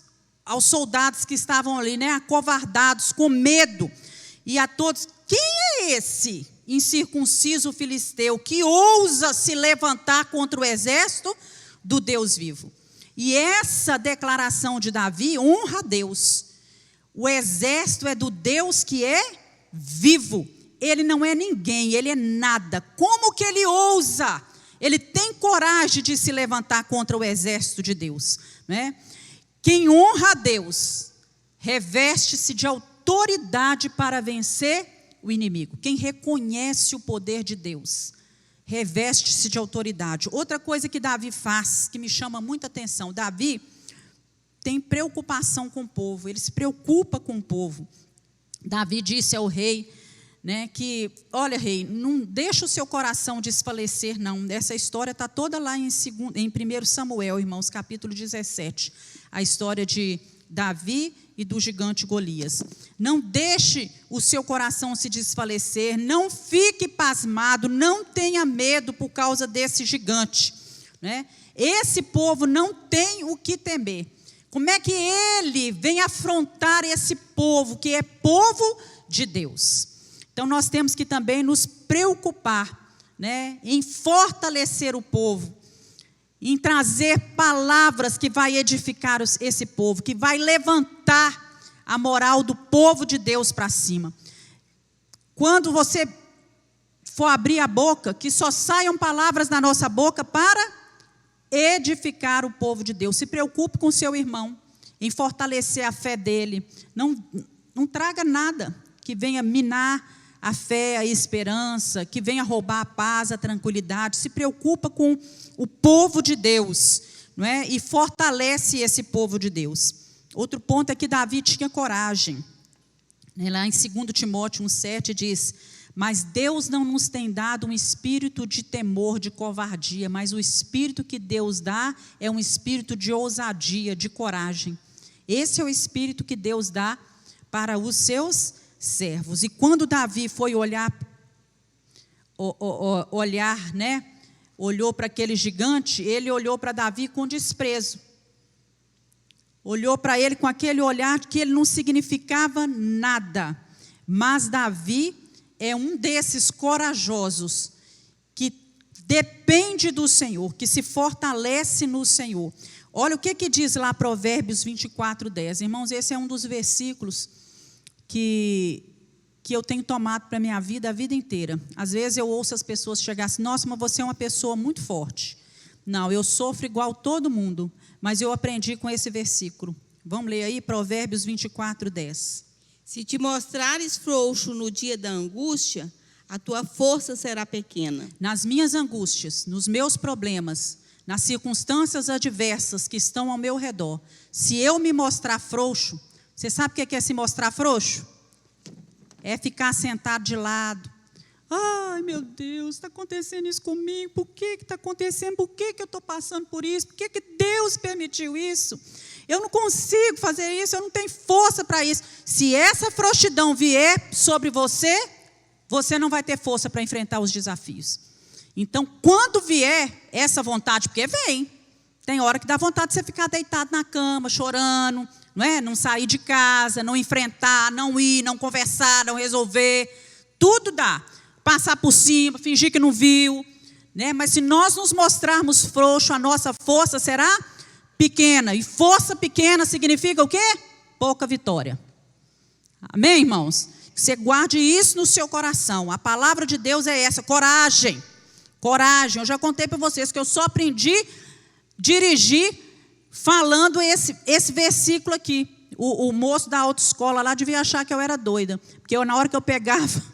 soldados que estavam ali, né, acovardados, com medo, e a todos, quem é esse incircunciso filisteu que ousa se levantar contra o exército do Deus vivo? E essa declaração de Davi honra a Deus. O exército é do Deus que é vivo. Ele não é ninguém, ele é nada. Como que ele ousa? Ele tem coragem de se levantar contra o exército de Deus, né? Quem honra a Deus reveste-se de autoridade para vencer o inimigo. Quem reconhece o poder de Deus reveste-se de autoridade. Outra coisa que Davi faz, que me chama muita atenção, Davi tem preocupação com o povo, ele se preocupa com o povo. Davi disse ao rei, né, que, olha, rei, não deixa o seu coração desfalecer, não. Essa história está toda lá em 1 Samuel, irmãos, capítulo 17. A história de Davi e do gigante Golias. Não deixe o seu coração se desfalecer, não fique pasmado, não tenha medo por causa desse gigante, né? Esse povo não tem o que temer. Como é que ele vem afrontar esse povo, que é povo de Deus? Então, nós temos que também nos preocupar, né, em fortalecer o povo, em trazer palavras que vai edificar esse povo, que vai levantar a moral do povo de Deus para cima. Quando você for abrir a boca, que só saiam palavras da nossa boca para edificar o povo de Deus. Se preocupe com o seu irmão, em fortalecer a fé dele. Não traga nada que venha minar a fé, a esperança, que venha roubar a paz, a tranquilidade. Se preocupa com o povo de Deus, não é? E fortalece esse povo de Deus. Outro ponto é que Davi tinha coragem. Lá em 2 Timóteo 1,7 diz: mas Deus não nos tem dado um espírito de temor, de covardia, mas o espírito que Deus dá é um espírito de ousadia, de coragem. Esse é o espírito que Deus dá para os seus servos. E quando Davi foi olhar, né, olhou para aquele gigante, ele olhou para Davi com desprezo. Olhou para ele com aquele olhar que ele não significava nada. Mas Davi é um desses corajosos que depende do Senhor, que se fortalece no Senhor. Olha o que diz lá Provérbios 24:10. Irmãos, esse é um dos versículos que eu tenho tomado para a minha vida a vida inteira. Às vezes eu ouço as pessoas chegar assim: nossa, mas você é uma pessoa muito forte. Não, eu sofro igual todo mundo, mas eu aprendi com esse versículo. Vamos ler aí, Provérbios 24:10. Se te mostrares frouxo no dia da angústia, a tua força será pequena. Nas minhas angústias, nos meus problemas, nas circunstâncias adversas que estão ao meu redor, se eu me mostrar frouxo, você sabe o que é se mostrar frouxo? É ficar sentado de lado. Ai, meu Deus, está acontecendo isso comigo, por que está acontecendo, por que eu estou passando por isso, por que Deus permitiu isso? Eu não consigo fazer isso, eu não tenho força para isso. Se essa frouxidão vier sobre você, você não vai ter força para enfrentar os desafios. Então, quando vier essa vontade, porque vem, tem hora que dá vontade de você ficar deitado na cama, chorando, não é? Não sair de casa, não enfrentar, não ir, não conversar, não resolver, tudo dá. Passar por cima, fingir que não viu, né? Mas se nós nos mostrarmos frouxos, a nossa força será pequena. E força pequena significa o quê? Pouca vitória. Amém, irmãos? Você guarde isso no seu coração. A palavra de Deus é essa, coragem. Coragem. Eu já contei para vocês que eu só aprendi a dirigir falando esse versículo aqui. O moço da autoescola lá devia achar que eu era doida. Porque na hora que eu pegava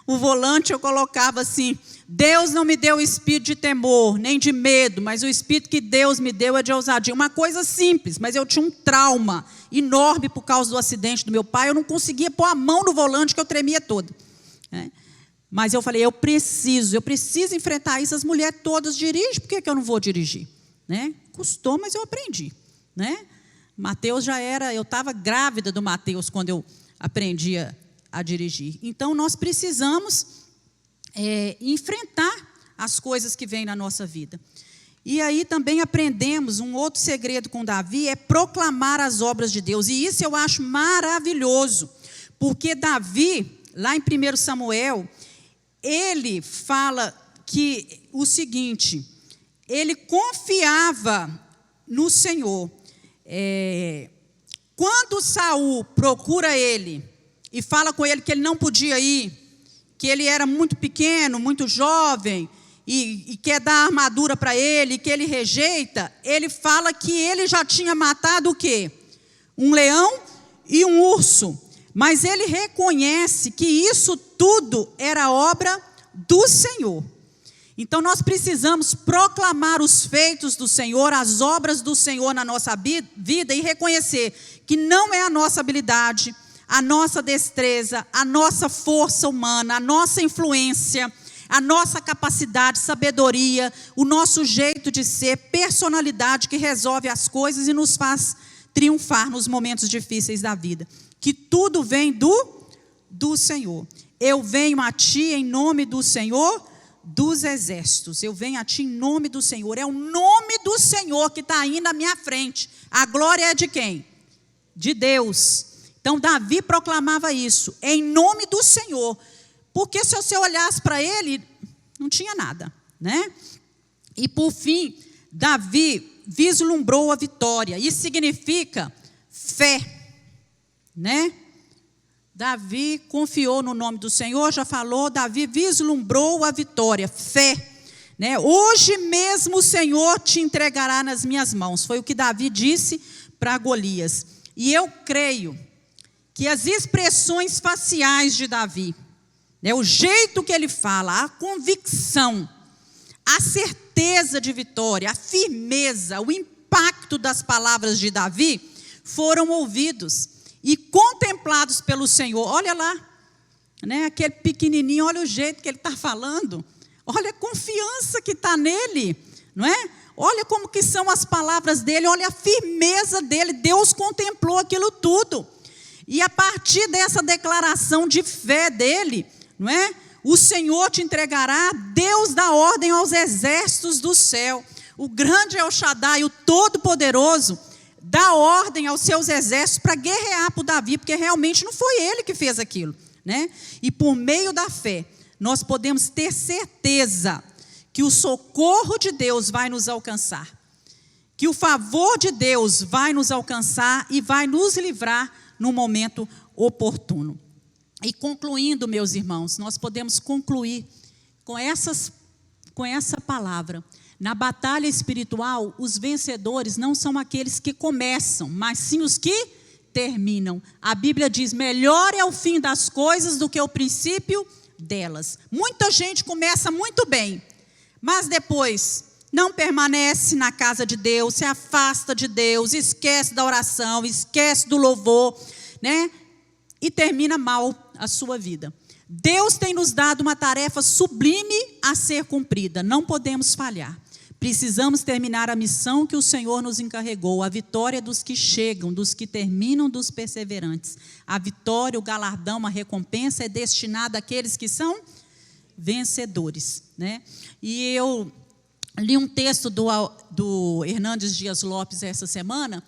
o volante, eu colocava assim: Deus não me deu o espírito de temor, nem de medo, mas o espírito que Deus me deu é de ousadia. Uma coisa simples, mas eu tinha um trauma enorme por causa do acidente do meu pai. Eu não conseguia pôr a mão no volante, que eu tremia toda. Mas eu falei, eu preciso enfrentar isso. As mulheres todas dirigem, por que eu não vou dirigir? Custou, mas eu aprendi. Mateus já era, eu estava grávida do Mateus quando eu aprendi a dirigir. Então, nós precisamos enfrentar as coisas que vêm na nossa vida. E aí também aprendemos, um outro segredo com Davi é proclamar as obras de Deus. E isso eu acho maravilhoso, porque Davi, lá em 1 Samuel, ele fala que o seguinte, ele confiava no Senhor. Quando Saul procura ele e fala com ele que ele não podia ir, que ele era muito pequeno, muito jovem, e quer dar armadura para ele, que ele rejeita, ele fala que ele já tinha matado o quê? Um leão e um urso. Mas ele reconhece que isso tudo era obra do Senhor. Então nós precisamos proclamar os feitos do Senhor, as obras do Senhor na nossa vida e reconhecer que não é a nossa habilidade, a nossa destreza, a nossa força humana, a nossa influência, a nossa capacidade, sabedoria, o nosso jeito de ser, personalidade que resolve as coisas e nos faz triunfar nos momentos difíceis da vida. Que tudo vem do Senhor. Eu venho a ti em nome do Senhor dos exércitos. Eu venho a ti em nome do Senhor. É o nome do Senhor que está aí na minha frente. A glória é de quem? De Deus. Então Davi proclamava isso, em nome do Senhor. Porque se você olhasse para ele, não tinha nada, E por fim, Davi vislumbrou a vitória. Isso significa fé, Davi confiou no nome do Senhor, já falou, Davi vislumbrou a vitória, fé. Hoje mesmo o Senhor te entregará nas minhas mãos. Foi o que Davi disse para Golias. E eu creio que as expressões faciais de Davi, o jeito que ele fala, a convicção, a certeza de vitória, a firmeza, o impacto das palavras de Davi foram ouvidos e contemplados pelo Senhor. Olha lá, aquele pequenininho, olha o jeito que ele está falando, olha a confiança que está nele, Olha como que são as palavras dele, olha a firmeza dele. Deus contemplou aquilo tudo. E a partir dessa declaração de fé dele, o Senhor te entregará, Deus dá ordem aos exércitos do céu. O grande El Shaddai, o Todo-Poderoso, dá ordem aos seus exércitos para guerrear por Davi, porque realmente não foi ele que fez aquilo, E por meio da fé, nós podemos ter certeza que o socorro de Deus vai nos alcançar, que o favor de Deus vai nos alcançar e vai nos livrar no momento oportuno. E concluindo, meus irmãos, nós podemos concluir com essa palavra. Na batalha espiritual, os vencedores não são aqueles que começam, mas sim os que terminam. A Bíblia diz, melhor é o fim das coisas do que o princípio delas. Muita gente começa muito bem, mas depois não permanece na casa de Deus, se afasta de Deus, esquece da oração, esquece do louvor, né? E termina mal a sua vida. Deus tem nos dado uma tarefa sublime a ser cumprida, não podemos falhar. Precisamos terminar a missão que o Senhor nos encarregou, a vitória dos que chegam, dos que terminam, dos perseverantes. A vitória, o galardão, a recompensa é destinada àqueles que são vencedores, né? E eu li um texto do Hernandes Dias Lopes essa semana,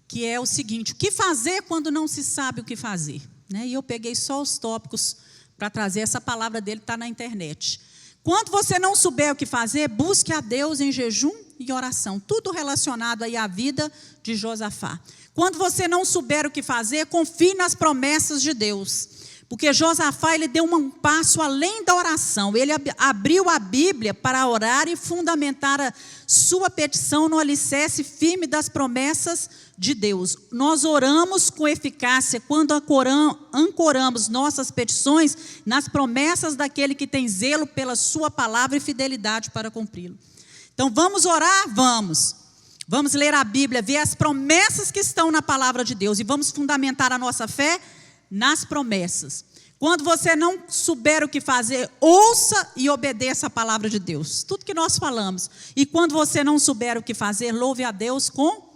que é o seguinte: o que fazer quando não se sabe o que fazer? Né? E eu peguei só os tópicos para trazer, essa palavra dele está na internet. Quando você não souber o que fazer, busque a Deus em jejum e oração. Tudo relacionado aí à vida de Josafá. Quando você não souber o que fazer, confie nas promessas de Deus. Porque Josafá, ele deu um passo além da oração. Ele abriu a Bíblia para orar e fundamentar a sua petição no alicerce firme das promessas de Deus. Nós oramos com eficácia quando ancoramos nossas petições nas promessas daquele que tem zelo pela sua palavra e fidelidade para cumpri-lo. Então, vamos orar? Vamos. Vamos ler a Bíblia, ver as promessas que estão na palavra de Deus e vamos fundamentar a nossa fé nas promessas. Quando você não souber o que fazer, ouça e obedeça a palavra de Deus. Tudo que nós falamos. E quando você não souber o que fazer, louve a Deus com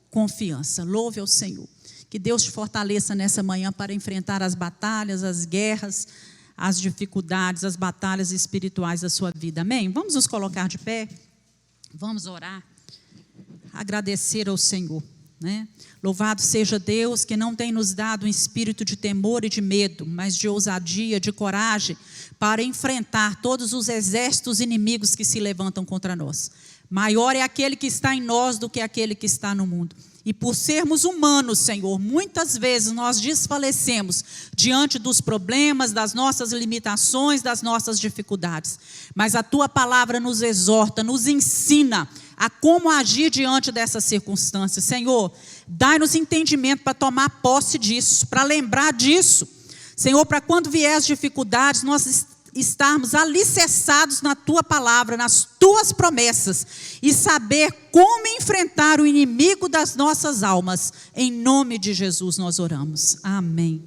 confiança. Louve ao Senhor. Que Deus te fortaleça nessa manhã para enfrentar as batalhas, as guerras, as dificuldades, as batalhas espirituais da sua vida. Amém? Vamos nos colocar de pé. Vamos orar. Agradecer ao Senhor, né? Louvado seja Deus que não tem nos dado um espírito de temor e de medo, mas de ousadia, de coragem, para enfrentar todos os exércitos inimigos que se levantam contra nós. Maior é aquele que está em nós do que aquele que está no mundo. E por sermos humanos, Senhor, muitas vezes nós desfalecemos diante dos problemas, das nossas limitações, das nossas dificuldades. Mas a Tua palavra nos exorta, nos ensina a como agir diante dessas circunstâncias. Senhor, dai-nos entendimento para tomar posse disso, para lembrar disso. Senhor, para quando vier as dificuldades, nós estarmos alicerçados na Tua palavra, nas Tuas promessas, e saber como enfrentar o inimigo das nossas almas. Em nome de Jesus nós oramos. Amém.